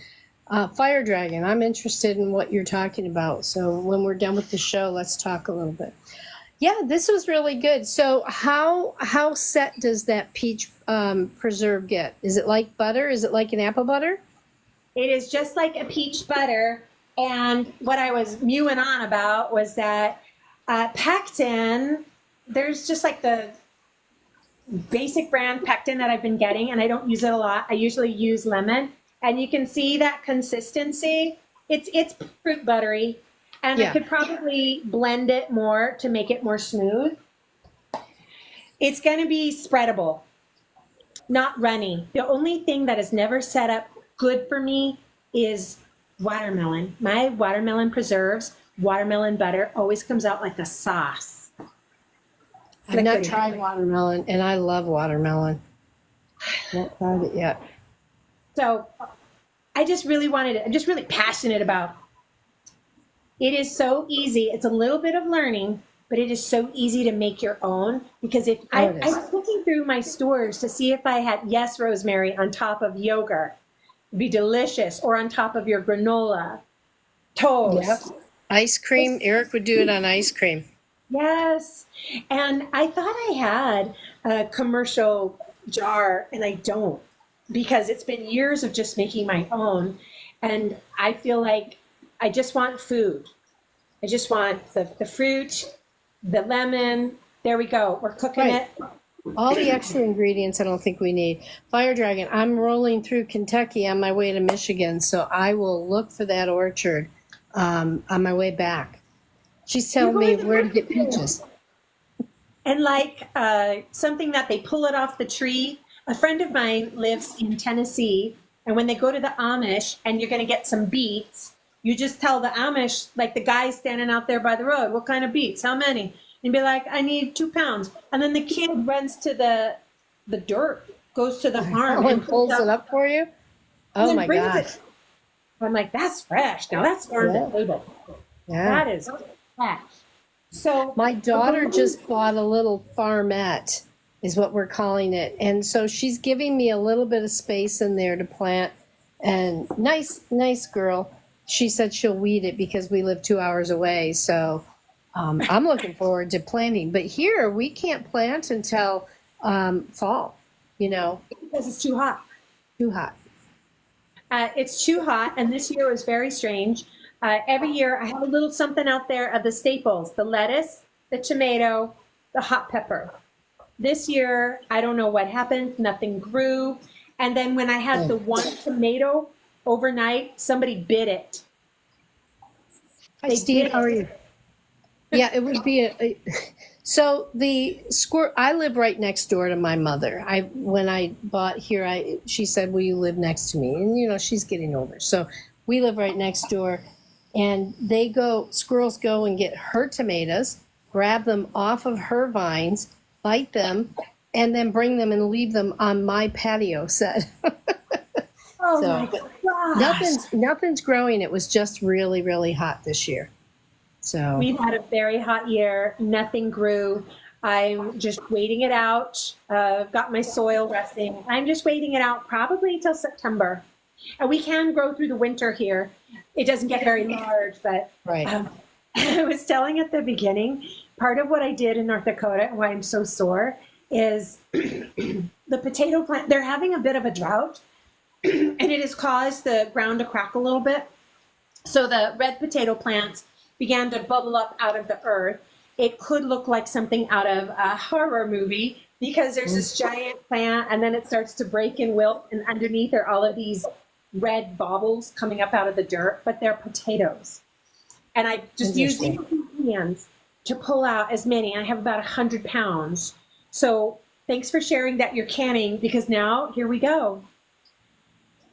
Fire Dragon, I'm interested in what you're talking about. So when we're done with the show, let's talk a little bit. Yeah, this was really good. So how set does that peach preserve get? Is it like butter? Is it like an apple butter? It is just like a peach butter. And what I was mewing on about was that pectin, there's just like the basic brand pectin that I've been getting, and I don't use it a lot. I usually use lemon, and you can see that consistency. It's fruit buttery, and Yeah. I could probably blend it more to make it more smooth. It's going to be spreadable, not runny. The only thing that is never set up good for me is watermelon. My watermelon preserves, watermelon butter always comes out like a sauce. I've not tried watermelon, and I love watermelon. Not tried it yet. So I just really wanted it. I'm just really passionate about it. Is so easy. It's a little bit of learning, but it is so easy to make your own. Because if I was looking through my stores to see if I had, yes, rosemary on top of yogurt, it'd be delicious, or on top of your granola, toast. Yep. Ice cream. Eric would do it on ice cream. Yes. And I thought I had a commercial jar, and I don't, because it's been years of just making my own. And I feel like I just want food. I just want the fruit, the lemon. There we go. We're cooking it. All the extra ingredients I don't think we need. Fire Dragon, I'm rolling through Kentucky on my way to Michigan, so I will look for that orchard on my way back. She's telling me where to get peaches. And like something that they pull it off the tree. A friend of mine lives in Tennessee, and when they go to the Amish and you're going to get some beets, you just tell the Amish, like the guy standing out there by the road, what kind of beets, how many? And be like, I need 2 pounds. And then the kid runs to the dirt, goes to the farm and pulls it up for you? Oh my gosh. I'm like, that's fresh. Now that's farm to table. Yeah. That is fresh. So my daughter just bought a little farmette, is what we're calling it. And so she's giving me a little bit of space in there to plant And nice girl. She said she'll weed it because we live 2 hours away. So I'm looking forward to planting. But here we can't plant until fall, Because it's too hot. too hot. It's too hot, and this year was very strange. Every year I have a little something out there of the staples, the lettuce, the tomato, the hot pepper. This year, I don't know what happened. Nothing grew. And then when I had the one tomato overnight, somebody bit it. Hi, They Steve. did How are it. you? Yeah, it would be so the squirrel. I live right next door to my mother. When I bought here, she said, "Will you live next to me?" And she's getting older, so we live right next door. And squirrels go and get her tomatoes, grab them off of her vines, bite them, and then bring them and leave them on my patio set. Oh So, my gosh. nothing's growing. It was just really, really hot this year. So We've had a very hot year. Nothing grew. I'm just waiting it out. I've got my soil resting. I'm just waiting it out probably till September. And we can grow through the winter here. It doesn't get very large, but right. I was telling at the beginning, part of what I did in North Dakota and why I'm so sore is the potato plant, they're having a bit of a drought and it has caused the ground to crack a little bit. So the red potato plants began to bubble up out of the earth. It could look like something out of a horror movie because there's this giant plant and then it starts to break and wilt, and underneath are all of these red baubles coming up out of the dirt, but they're potatoes. And I just used these hands to pull out as many. I have about 100 pounds. So thanks for sharing that you're canning, because now here we go.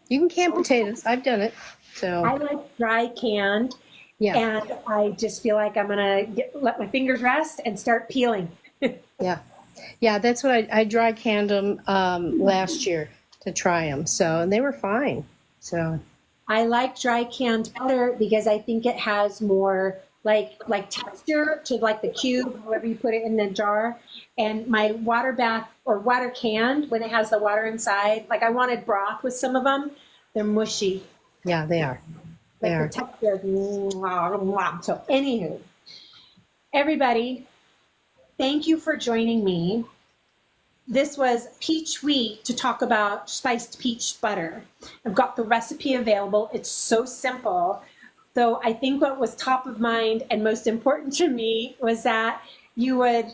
You can can potatoes. I've done it. So I like dry canned. yeah, And I just feel like I'm going to let my fingers rest and start peeling. yeah. That's what I dry canned them last year to try them. So and they were fine. So I like dry canned better because I think it has more like texture to like the cube, however you put it in the jar. And my water bath or water canned, when it has the water inside, like I wanted broth with some of them, they're mushy. yeah, they are. They Like are. the texture. So anywho, everybody, thank you for joining me. This was peach wheat to talk about spiced peach butter. I've got the recipe available. It's so simple. So I think what was top of mind and most important to me was that you would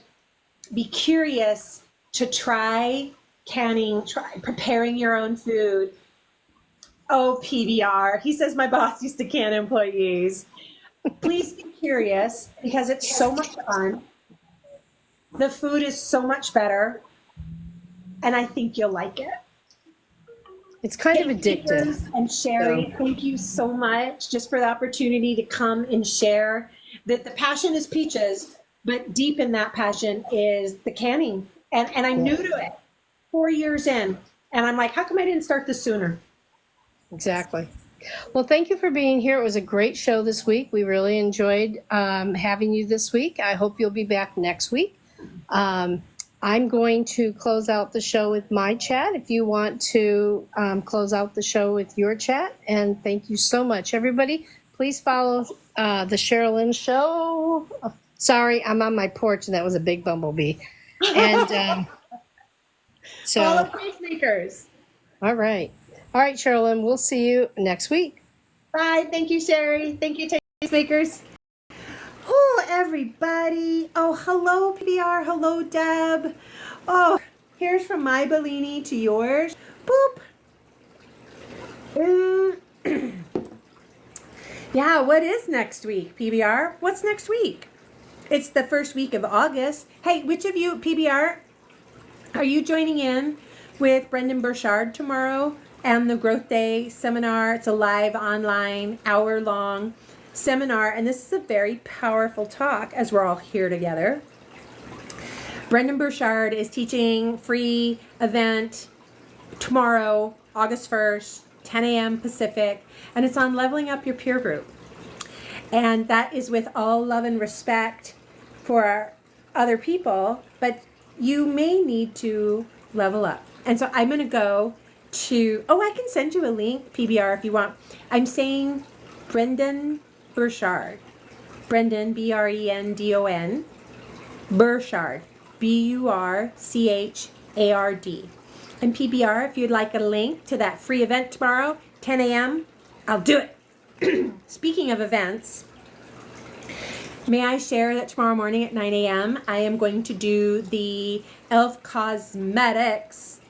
be curious to try canning, try preparing your own food. Oh, PBR. He says my boss used to can employees. Please be curious because it's so much fun. The food is so much better. And I think you'll like it. It's kind of addictive. And Sherrie, thank you so much just for the opportunity to come and share. That the passion is peaches, but deep in that passion is the canning. And I'm new to it, 4 years in. And I'm like, how come I didn't start this sooner? Exactly. Well, thank you for being here. It was a great show this week. We really enjoyed having you this week. I hope you'll be back next week. I'm going to close out the show with my chat if you want to close out the show with your chat. And thank you so much, everybody. Please follow the Sherilyn Show. Sorry, I'm on my porch and that was a big bumblebee. And so, All of Tastemakers. all right. All right, Sherilyn, we'll see you next week. Bye. Thank you, Sherrie. Thank you, Tastemakers. Oh, everybody. Oh, hello, PBR. Hello, Deb. Oh, here's from my Bellini to yours. Boop. Yeah, what is next week, PBR? What's next week? It's the first week of August. Hey, which of you, PBR, are you joining in with Brendan Burchard tomorrow and the Growth Day seminar? It's a live online hour-long seminar, and this is a very powerful talk as we're all here together. Brendan Burchard is teaching free event tomorrow, August 1st, 10 a.m. Pacific, and it's on leveling up your peer group. And that is with all love and respect for other people, but you may need to level up. And so I'm going to go to, oh, I can send you a link, PBR, if you want. I'm saying Brendan Burchard. Brendan, Brendon, Burchard, Burchard. And PBR, if you'd like a link to that free event tomorrow, 10 a.m., I'll do it. Speaking of events, may I share that tomorrow morning at 9 a.m. I am going to do the Elf Cosmetics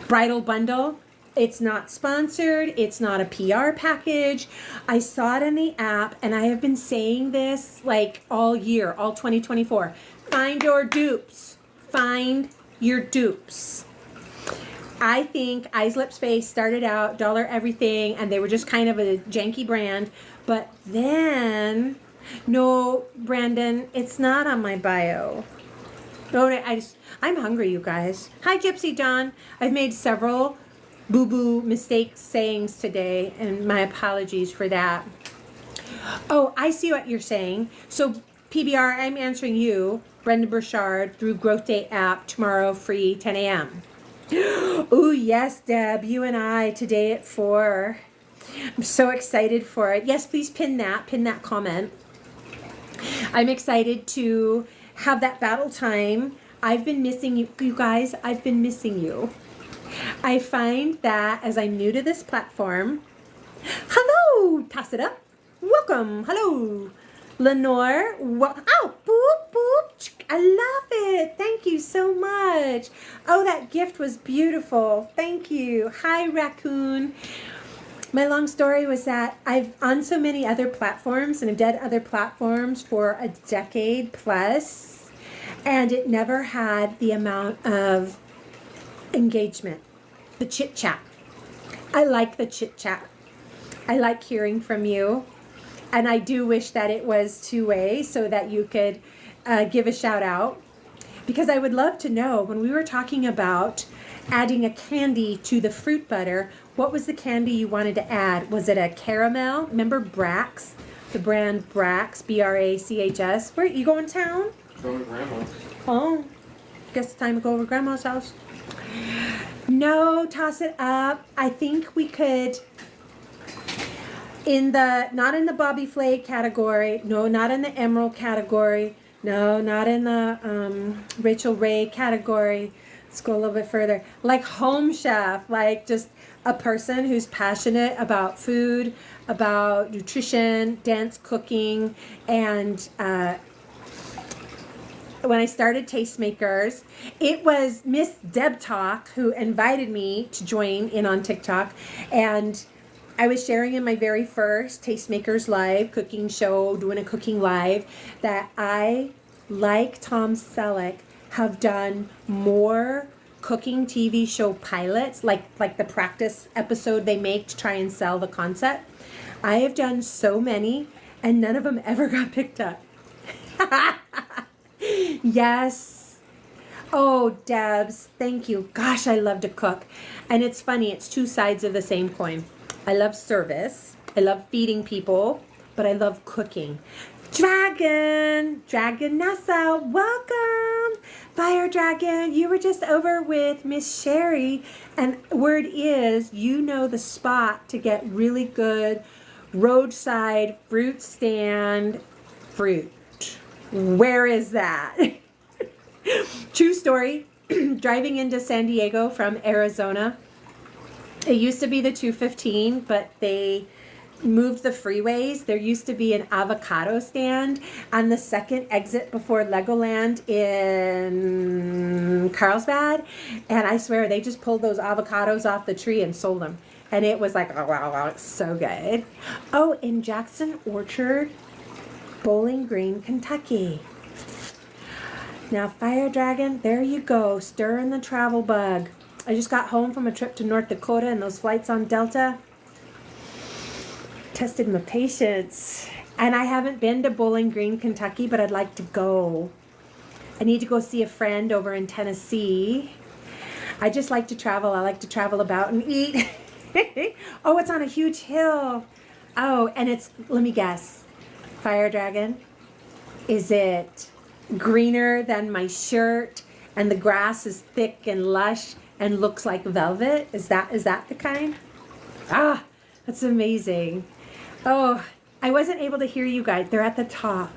bridal bundle. It's not sponsored. It's not a PR package. I saw it in the app, and I have been saying this like all year, all 2024. Find your dupes. Find your dupes. I think Eyes, Lips, Face started out Dollar Everything, and they were just kind of a janky brand. But then, no, Brandon, it's not on my bio. No, I'm hungry, you guys. Hi, Gypsy Dawn. I've made several boo-boo mistakes sayings today, and my apologies for that. Oh, I see what you're saying. So, PBR, I'm answering you, Brenda Burchard, through Growth Day app tomorrow, free, 10 a.m. Oh, yes, Deb, you and I today at 4. I'm so excited for it. Yes, please pin that comment. I'm excited to have that battle time. I've been missing you guys. I've been missing you. I find that as I'm new to this platform, hello, toss it up. Welcome. Hello, Lenore. Oh, boop, boop. I love it. Thank you so much. Oh, that gift was beautiful. Thank you. Hi, Raccoon. My long story was that I've on so many other platforms, and I've done other platforms for a decade plus, and it never had the amount of engagement, the chit chat. I like the chit chat. I like hearing from you, and I do wish that it was two-way so that you could give a shout out, because I would love to know, when we were talking about adding a candy to the fruit butter, what was the candy you wanted to add? Was it a caramel? Remember Brax, the brand Brax, Brachs? Where you going to town? Going to Grandma's. Oh, guess it's time to go over Grandma's house. No, toss it up. I think we could, not in the Bobby Flay category, no, not in the Emerald category, no, not in the Rachel Ray category. Let's go a little bit further. Like home chef, like just a person who's passionate about food, about nutrition, dance, cooking, and when I started Tastemakers, it was Miss Deb Talk who invited me to join in on TikTok, and I was sharing in my very first Tastemakers live cooking show, doing a cooking live, that I, like Tom Selleck, have done more cooking TV show pilots, like the practice episode they make to try and sell the concept. I have done so many, and none of them ever got picked up. Yes. Oh, Debs, thank you. Gosh, I love to cook. And it's funny, it's two sides of the same coin. I love service. I love feeding people, but I love cooking. Dragon Nessa, welcome. Fire Dragon, you were just over with Miss Sherrie, and word is you know the spot to get really good roadside fruit stand fruit. Where is that? True story. Driving into San Diego from Arizona. It used to be the 215, but they moved the freeways. There used to be an avocado stand on the second exit before Legoland in Carlsbad. And I swear they just pulled those avocados off the tree and sold them. And it was like, oh, wow, it's so good. Oh, in Jackson Orchard, Bowling Green, Kentucky. Now, Fire Dragon, there you go, stirring the travel bug. I just got home from a trip to North Dakota, and those flights on Delta tested my patience. And I haven't been to Bowling Green, Kentucky, but I'd like to go. I need to go see a friend over in Tennessee. I just like to travel. I like to travel about and eat. Oh, it's on a huge hill. Oh, and it's, let me guess, Fire Dragon, is it greener than my shirt and the grass is thick and lush and looks like velvet. Is that the kind? Ah, that's amazing. Oh, I wasn't able to hear you guys. They're at the top.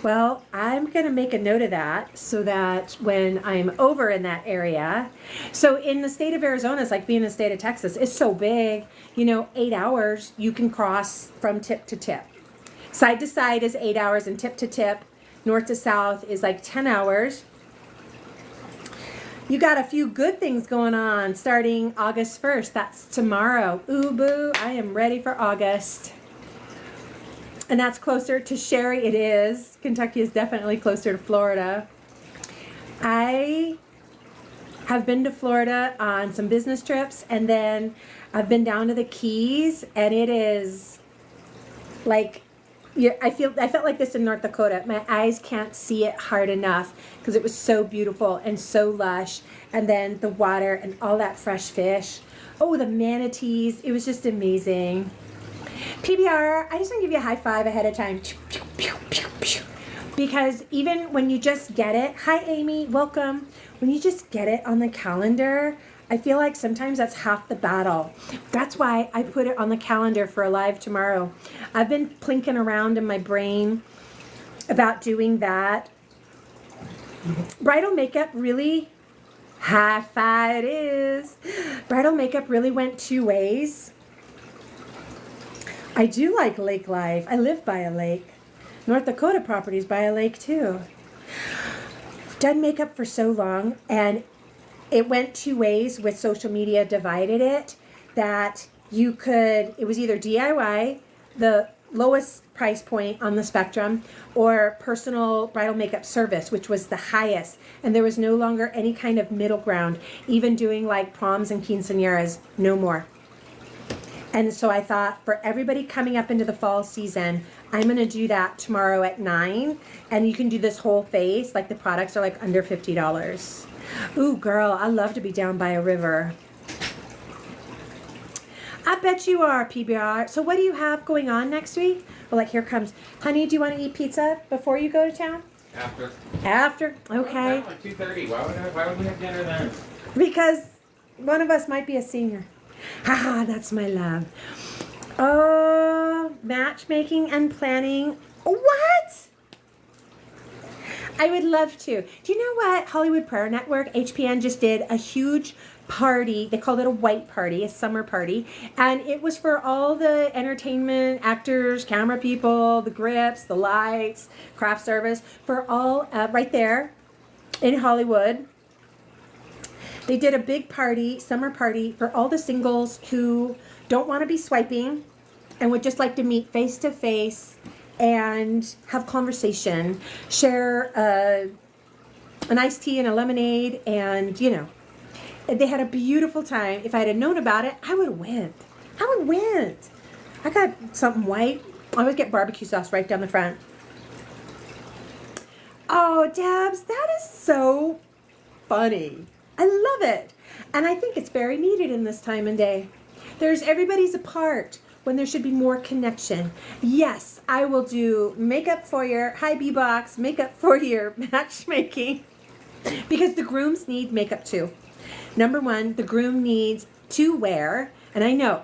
Well, I'm going to make a note of that so that when I'm over in that area. So in the state of Arizona, it's like being in the state of Texas. It's so big, 8 hours you can cross from tip to tip. Side to side is 8 hours, and tip to tip, north to south, is like 10 hours. You got a few good things going on starting August 1st. That's tomorrow. Ooh, boo, I am ready for August. And that's closer to Sherrie. It is. Kentucky is definitely closer to Florida. I have been to Florida on some business trips, and then I've been down to the Keys, and it is like, I felt like this in North Dakota. My eyes can't see it hard enough because it was so beautiful and so lush. And then the water and all that fresh fish. Oh, the manatees. It was just amazing. PBR, I just want to give you a high five ahead of time. Because even when you just get it, hi Amy, welcome. When you just get it on the calendar, I feel like sometimes that's half the battle. That's why I put it on the calendar for a live tomorrow. I've been plinking around in my brain about doing that. Bridal makeup really, high five it is. Bridal makeup really went two ways. I do like lake life. I live by a lake. North Dakota properties by a lake too. I've done makeup for so long, and it went two ways with social media divided it, that it was either DIY, the lowest price point on the spectrum, or personal bridal makeup service, which was the highest. And there was no longer any kind of middle ground, even doing like proms and quinceañeras, no more. And so I thought, for everybody coming up into the fall season, I'm going to do that tomorrow at 9. And you can do this whole face. Like, the products are like under $50. Ooh, girl, I love to be down by a river. I bet you are, PBR. So what do you have going on next week? Well, like, here comes. Honey, do you want to eat pizza before you go to town? After. After? Okay. Like 2:30. Why would we have dinner then? Because one of us might be a senior. Haha, that's my love. Oh, matchmaking and planning. What? I would love to. Do you know what? Hollywood Prayer Network, HPN, just did a huge party. They called it a white party, a summer party. And it was for all the entertainment, actors, camera people, the grips, the lights, craft service, for all right there in Hollywood. They did a big party, summer party, for all the singles who don't want to be swiping and would just like to meet face to face and have conversation, share an iced tea and a lemonade, and they had a beautiful time. If I had known about it, I would have went. I got something white. I always get barbecue sauce right down the front. Oh, Debs, that is so funny. I love it. And I think it's very needed in this time and day. Everybody's apart when there should be more connection. Yes, I will do makeup for your high B-box, makeup for your matchmaking. Because the grooms need makeup too. Number one, the groom needs to wear, and I know,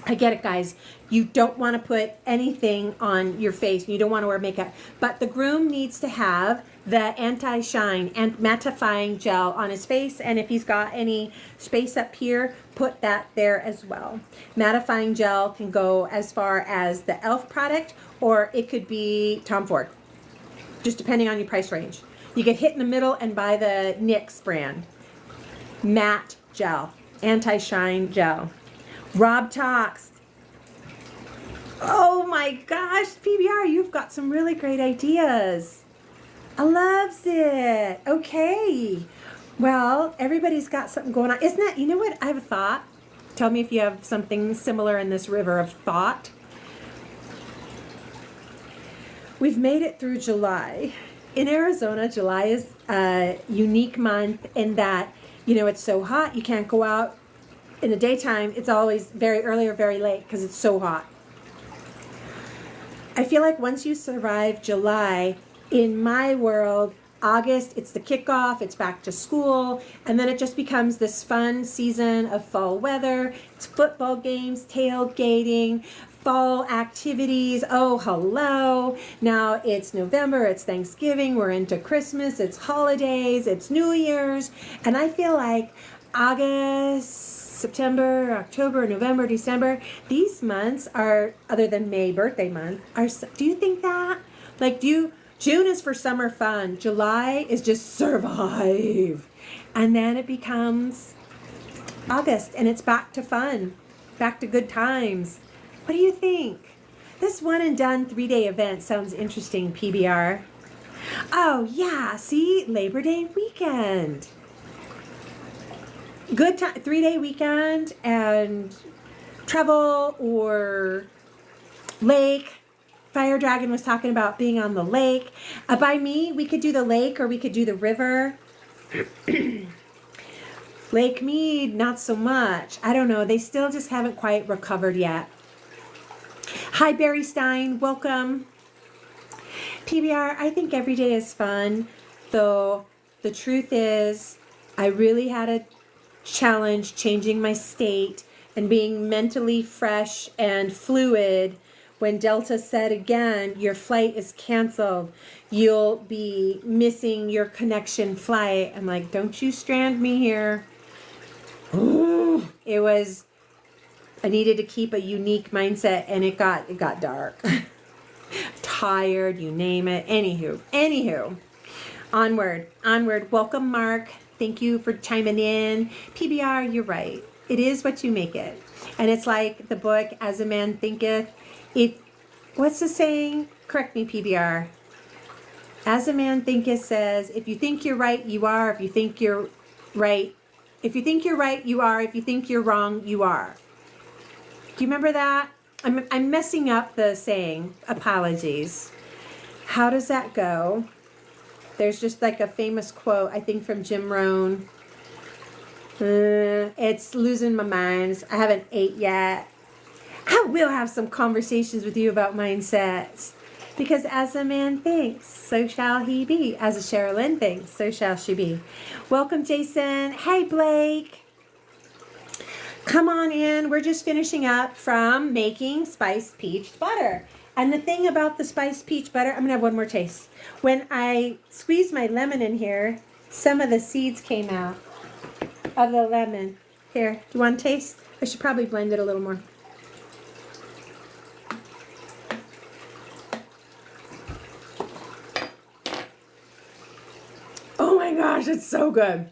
I get it, guys. You don't want to put anything on your face. You don't want to wear makeup. But the groom needs to have the anti-shine and mattifying gel on his face. And if he's got any space up here, put that there as well. Mattifying gel can go as far as the e.l.f. product, or it could be Tom Ford, just depending on your price range. You get hit in the middle and buy the NYX brand. Matte gel, anti-shine gel. Rob Talks. Oh my gosh, PBR, you've got some really great ideas. I loves it. Okay. Well, everybody's got something going on. Isn't that, you know what? I have a thought. Tell me if you have something similar in this river of thought. We've made it through July. In Arizona, July is a unique month in that, it's so hot. You can't go out in the daytime. It's always very early or very late because it's so hot. I feel like once you survive July, in my world, August, it's the kickoff, it's back to school, and then it just becomes this fun season of fall weather. It's football games, tailgating, fall activities. Oh, hello. Now it's November, it's Thanksgiving, we're into Christmas, it's holidays, it's New Year's, and I feel like August, September, October, November, December, these months are, other than May, birthday month, do you think that? Like, June is for summer fun. July is just survive. And then it becomes August and it's back to fun, back to good times. What do you think? This one and done 3-day event sounds interesting, PBR. Oh yeah, see, Labor Day weekend. Good time, 3-day weekend and travel or lake. Fire Dragon was talking about being on the lake. By me, we could do the lake or we could do the river. Lake Mead, not so much. I don't know. They still just haven't quite recovered yet. Hi, Barry Stein. Welcome. PBR, I think every day is fun, though the truth is I really had a challenge changing my state and being mentally fresh and fluid when Delta said again, your flight is canceled. You'll be missing your connection flight. I'm like, don't you strand me here. Ooh, I needed to keep a unique mindset, and it got dark. Tired, you name it. Anywho, onward. Welcome, Mark. Thank you for chiming in. PBR, you're right. It is what you make it. And it's like the book, As a Man Thinketh. What's the saying? Correct me, PBR. As a Man Thinketh says, if you think you're right, you are. If you think you're right, you are. If you think you're wrong, you are. Do you remember that? I'm messing up the saying. Apologies. How does that go? There's just like a famous quote, I think from Jim Rohn. It's losing my mind. I haven't ate yet. I will have some conversations with you about mindsets. Because as a man thinks, so shall he be. As a Sherilyn thinks, so shall she be. Welcome, Jason. Hey, Blake. Come on in. We're just finishing up from making spiced peach butter. And the thing about the spiced peach butter, I'm going to have one more taste. When I squeezed my lemon in here, some of the seeds came out of the lemon. Here, do you want to taste? I should probably blend it a little more. Oh my gosh, it's so good.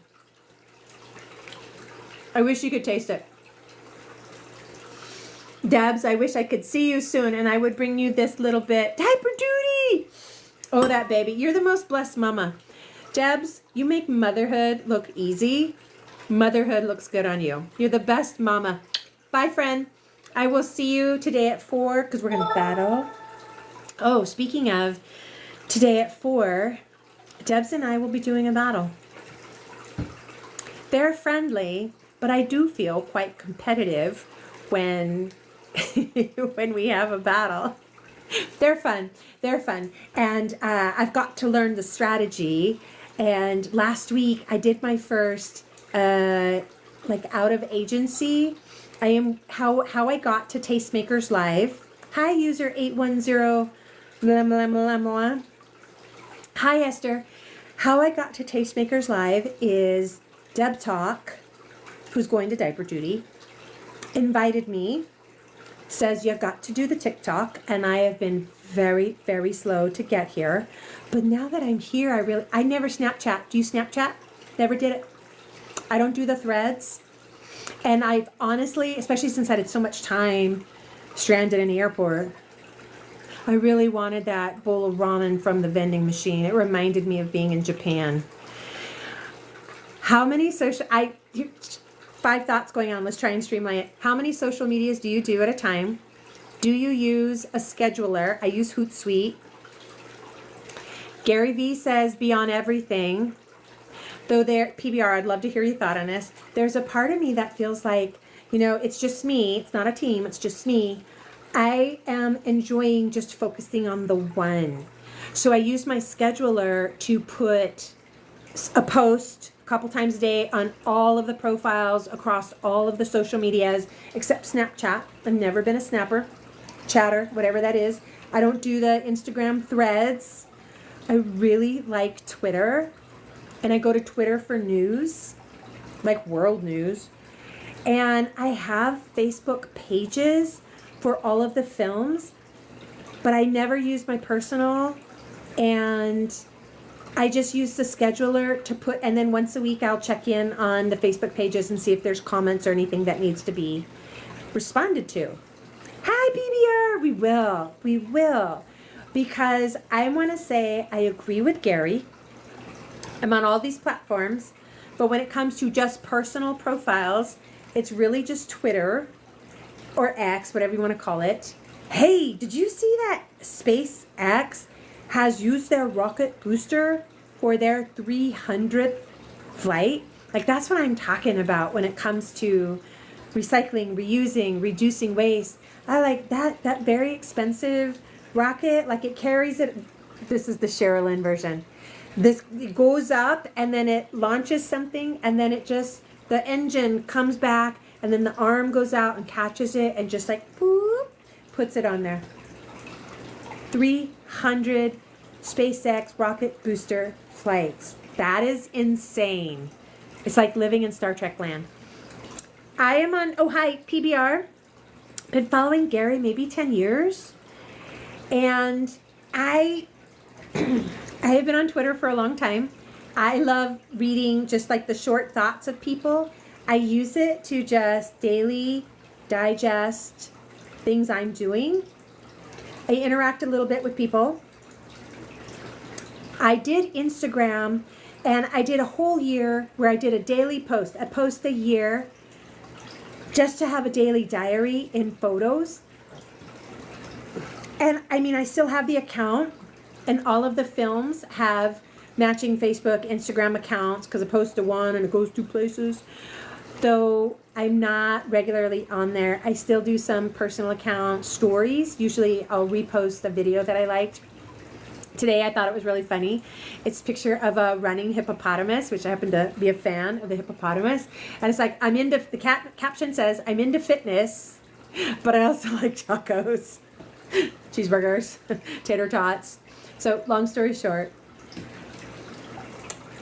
I wish you could taste it. Debs, I wish I could see you soon and I would bring you this little bit. Diaper duty! Oh, that baby. You're the most blessed mama. Debs, you make motherhood look easy. Motherhood looks good on you. You're the best mama. Bye, friend. I will see you today at 4 because we're going to battle. Oh, speaking of, today at 4, Debs and I will be doing a battle. They're friendly, but I do feel quite competitive when when we have a battle. They're fun. And I've got to learn the strategy. And last week I did my first out of agency. How I got to Tastemakers Live. Hi, user 810 blah, blah, blah, blah. Hi, Esther. How I got to Tastemakers Live is Deb Talk, who's going to diaper duty, invited me, says you've got to do the TikTok, and I have been very, very slow to get here. But now that I'm here, I never Snapchat. Do you Snapchat? Never did it. I don't do the threads. And I've honestly, especially since I had so much time stranded in the airport, I really wanted that bowl of ramen from the vending machine. It reminded me of being in Japan. How many 5 thoughts going on. Let's try and streamline it. How many social medias do you do at a time? Do you use a scheduler? I use Hootsuite. Gary V says be on everything. Though PBR, I'd love to hear your thought on this. There's a part of me that feels like, it's just me. It's not a team. It's just me. I am enjoying just focusing on the one. So I use my scheduler to put a post a couple times a day on all of the profiles across all of the social medias except Snapchat. I've never been a snapper, chatter, whatever that is. I don't do the Instagram threads. I really like Twitter, and I go to Twitter for news, like world news. And I have Facebook pages for all of the films, but I never use my personal, and I just use the scheduler to put, and then once a week I'll check in on the Facebook pages and see if there's comments or anything that needs to be responded to. Hi, PBR! We will. Because I want to say I agree with Gary. I'm on all these platforms, but when it comes to just personal profiles, it's really just Twitter or X, whatever you want to call it. Hey, did you see that SpaceX has used their rocket booster for their 300th flight? Like, that's what I'm talking about when it comes to recycling, reusing, reducing waste. I like that very expensive rocket, like it carries it. This is the Sherilyn version. It goes up and then it launches something, and then it just, the engine comes back, and then the arm goes out and catches it and just like boop, puts it on there. 300 SpaceX rocket booster flights. That is insane. It's like living in Star Trek land. I am on, oh hi, PBR. Been following Gary maybe 10 years. And I have been on Twitter for a long time. I love reading just like the short thoughts of people. I use it to just daily digest things I'm doing. I interact a little bit with people. I did Instagram, and I did a whole year where I did a daily post, a post a year, just to have a daily diary in photos. And I mean, I still have the account, and all of the films have matching Facebook, Instagram accounts, because I post to one and it goes 2 places. Though I'm not regularly on there, I still do some personal account stories. Usually I'll repost a video that I liked. Today I thought it was really funny. It's a picture of a running hippopotamus, which I happen to be a fan of the hippopotamus. And it's like, the caption says, I'm into fitness, but I also like tacos, cheeseburgers, tater tots. So long story short,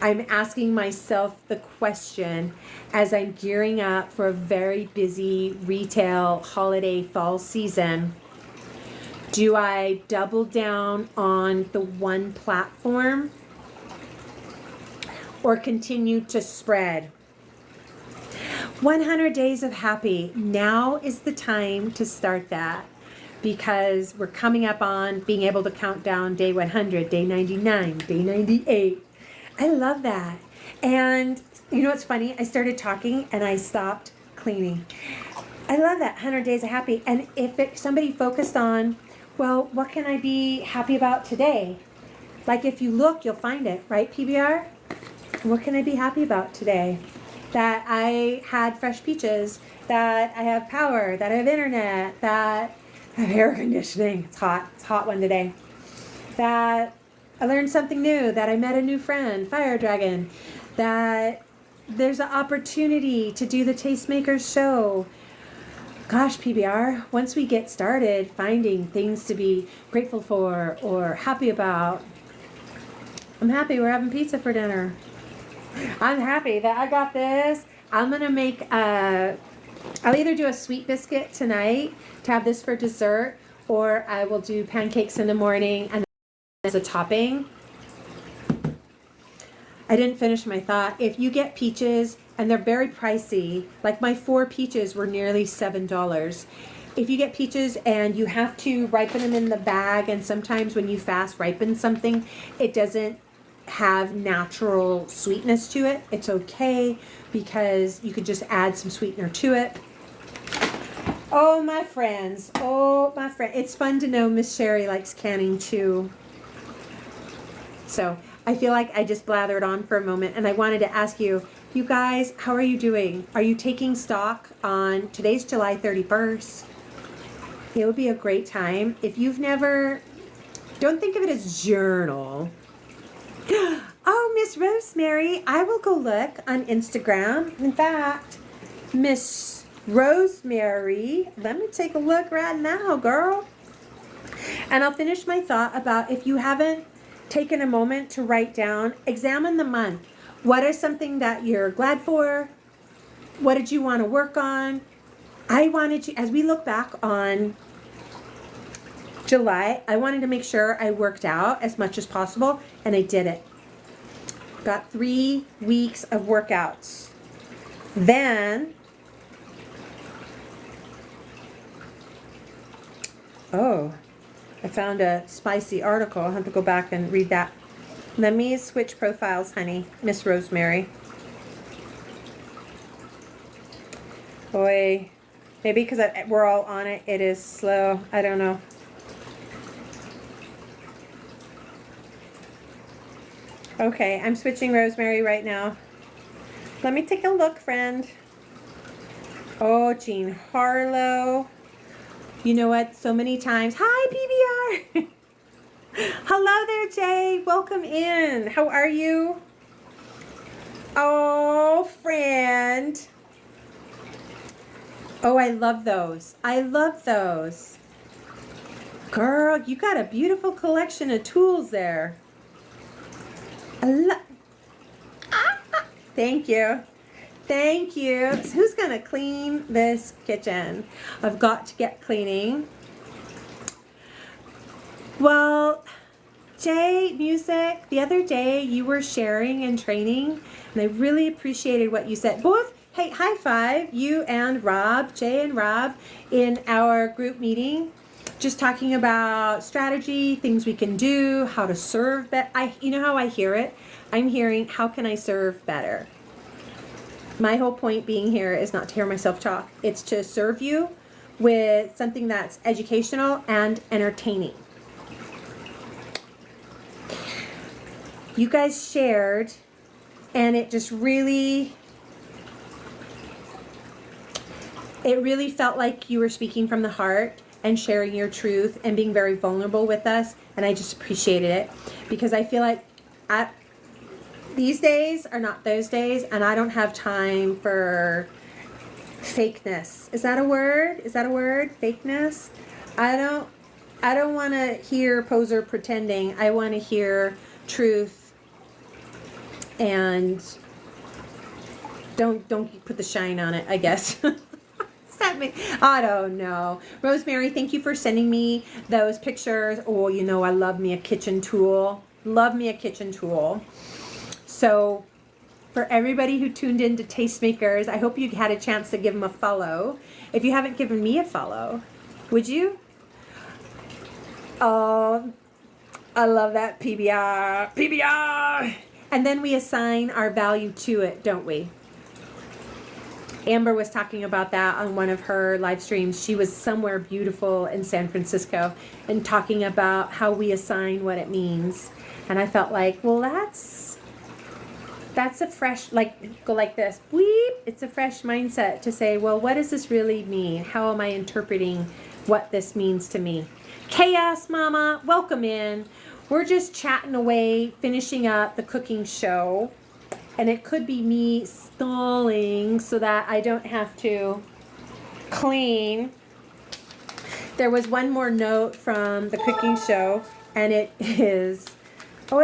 I'm asking myself the question as I'm gearing up for a very busy retail holiday fall season. Do I double down on the one platform or continue to spread? 100 Days of Happy. Now is the time to start that, because we're coming up on being able to count down day 100, day 99, day 98. I love that. And you know what's funny? I started talking and I stopped cleaning. I love that, 100 Days of Happy. And if somebody focused on, well, what can I be happy about today? Like if you look, you'll find it, right, PBR? What can I be happy about today? That I had fresh peaches, that I have power, that I have internet, that I have air conditioning. It's hot one today. That I learned something new, that I met a new friend, Fire Dragon, that there's an opportunity to do the Tastemakers show. Gosh, PBR, once we get started finding things to be grateful for or happy about, I'm happy we're having pizza for dinner. I'm happy that I got this. I'm going to make I'll either do a sweet biscuit tonight to have this for dessert, or I will do pancakes in the morning and as a topping. I didn't finish my thought. If you get peaches, and they're very pricey, like my 4 peaches were nearly $7. If you get peaches and you have to ripen them in the bag, and sometimes when you fast ripen something, it doesn't have natural sweetness to it, it's okay, because you could just add some sweetener to it. Oh, my friends. It's fun to know Miss Sherrie likes canning too. So I feel like I just blathered on for a moment, and I wanted to ask you, you guys, how are you doing? Are you taking stock on, today's July 31st. It would be a great time. If you've never Don't think of it as journal. Oh, Miss Rosemary, I will go look on Instagram. In fact, Miss Rosemary, let me take a look right now, girl. And I'll finish my thought about if you haven't taken a moment to write down, examine the month. What is something that you're glad for? What did you want to work on? I wanted to, as we look back on July, I wanted to make sure I worked out as much as possible, and I did it. Got 3 weeks of workouts. Then, oh, I found a spicy article. I'll have to go back and read that. Let me switch profiles, honey, Miss Rosemary. Boy, maybe because we're all on it, it is slow. I don't know. Okay, I'm switching Rosemary right now. Let me take a look, friend. Oh, Jean Harlow. You know what? So many times. Hi, PBR. Hello there, Jay. Welcome in. How are you? Oh, friend. Oh, I love those. I love those. Girl, you got a beautiful collection of tools there. Thank you. Thank you. So who's going to clean this kitchen? I've got to get cleaning. Well, Jay Music, the other day you were sharing and training, and I really appreciated what you said. Both, hey, high five, you and Rob, Jay and Rob, in our group meeting, just talking about strategy, things we can do, how to serve better. You know how I hear it? I'm hearing, how can I serve better? My whole point being here is not to hear myself talk. It's to serve you with something that's educational and entertaining. You guys shared, and it just really, felt like you were speaking from the heart and sharing your truth and being very vulnerable with us, and I just appreciated it because I feel like these days are not those days, and I don't have time for fakeness. Is that a word? Is that a word? Fakeness? I don't want to hear poser pretending. I want to hear truth, and don't put the shine on it, I guess. I don't know. Rosemary, thank you for sending me those pictures. Oh, you know I love me a kitchen tool. Love me a kitchen tool. So for everybody who tuned in to Tastemakers, I hope you had a chance to give them a follow. If you haven't given me a follow, would you? Oh, I love that PBR. PBR! And then we assign our value to it, don't we? Amber was talking about that on one of her live streams. She was somewhere beautiful in San Francisco and talking about how we assign what it means. And I felt like, well, that's a fresh, go like this, weep. It's a fresh mindset to say, well, what does this really mean? How am I interpreting what this means to me? Chaos Mama, welcome in. We're just chatting away, finishing up the cooking show. And it could be me stalling so that I don't have to clean. There was one more note from the cooking show, and it is, oh,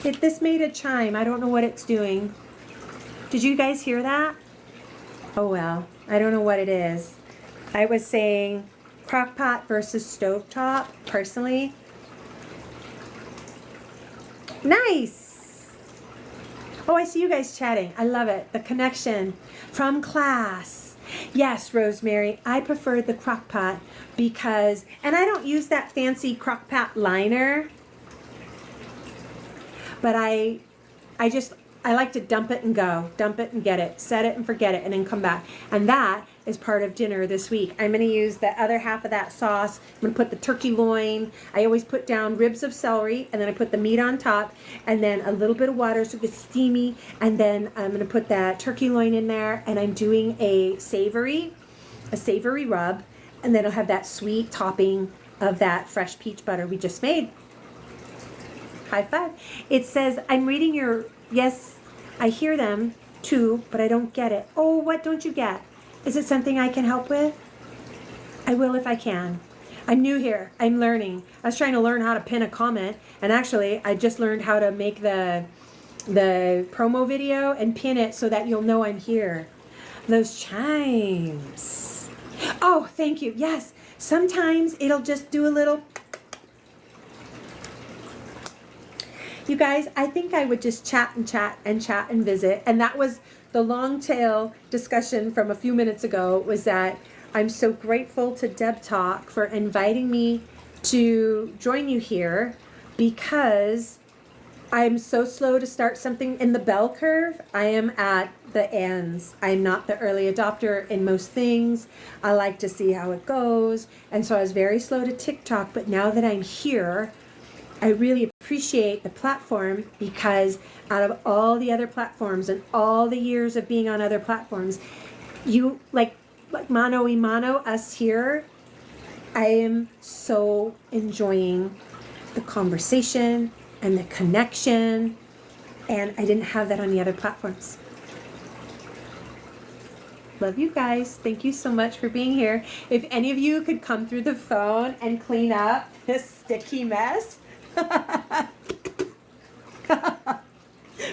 this made a chime. I don't know what it's doing. Did you guys hear that? Oh, well, I don't know what it is. I was saying crockpot versus stovetop, personally. Nice. Oh, I see you guys chatting. I love it. The connection from class. Yes, Rosemary, I prefer the crockpot because, and I don't use that fancy crockpot liner, but I like to dump it and go, dump it and get it, set it and forget it, and then come back. And that is part of dinner this week. I'm going to use the other half of that sauce. I'm going to put the turkey loin. I always put down ribs of celery, and then I put the meat on top, and then a little bit of water so it gets steamy, and then I'm going to put that turkey loin in there, and I'm doing a savory rub, and then I'll have that sweet topping of that fresh peach butter we just made. High five. It says, I'm reading your, yes, I hear them too, but I don't get it. Oh, what don't you get? Is it something I can help with? I will if I can. I'm new here. I'm learning. I was trying to learn how to pin a comment, and actually I just learned how to make the promo video and pin it so that you'll know I'm here. Those chimes. Oh, thank you. Yes. Sometimes it'll just do a little. You guys, I think I would just chat and visit. And that was the long tail discussion from a few minutes ago, was that I'm so grateful to Deb Talk for inviting me to join you here, because I'm so slow to start something in the bell curve. I am at the ends. I'm not the early adopter in most things. I like to see how it goes. And so I was very slow to TikTok, but now that I'm here, I really appreciate the platform, because out of all the other platforms and all the years of being on other platforms, you like mano y mano, us here, I am so enjoying the conversation and the connection, and I didn't have that on the other platforms. Love you guys. Thank you so much for being here. If any of you could come through the phone and clean up this sticky mess,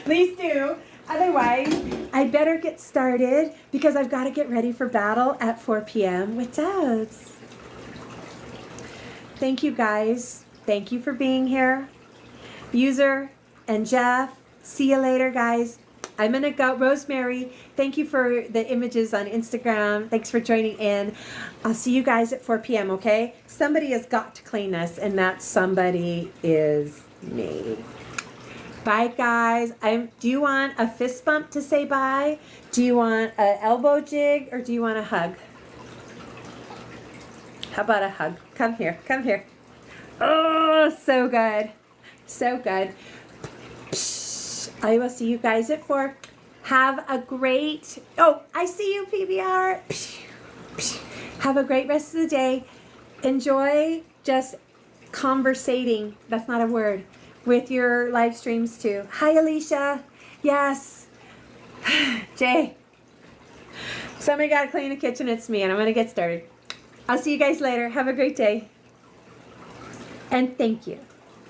please do. Otherwise, I better get started, because I've got to get ready for battle at 4 p.m. with Debs. Thank you guys. Thank you for being here. User and Jeff, see you later, guys. I'm going to go. Rosemary, thank you for the images on Instagram. Thanks for joining in. I'll see you guys at 4 p.m., okay? Somebody has got to clean this, and that somebody is me. Bye, guys. Do you want a fist bump to say bye? Do you want an elbow jig, or do you want a hug? How about a hug? Come here. Come here. Oh, so good. So good. I will see you guys at 4. Have a great, oh, I see you, PBR. Have a great rest of the day. Enjoy just conversating, that's not a word, with your live streams too. Hi, Alicia. Yes. Jay. Somebody got to clean the kitchen. It's me, and I'm going to get started. I'll see you guys later. Have a great day. And thank you.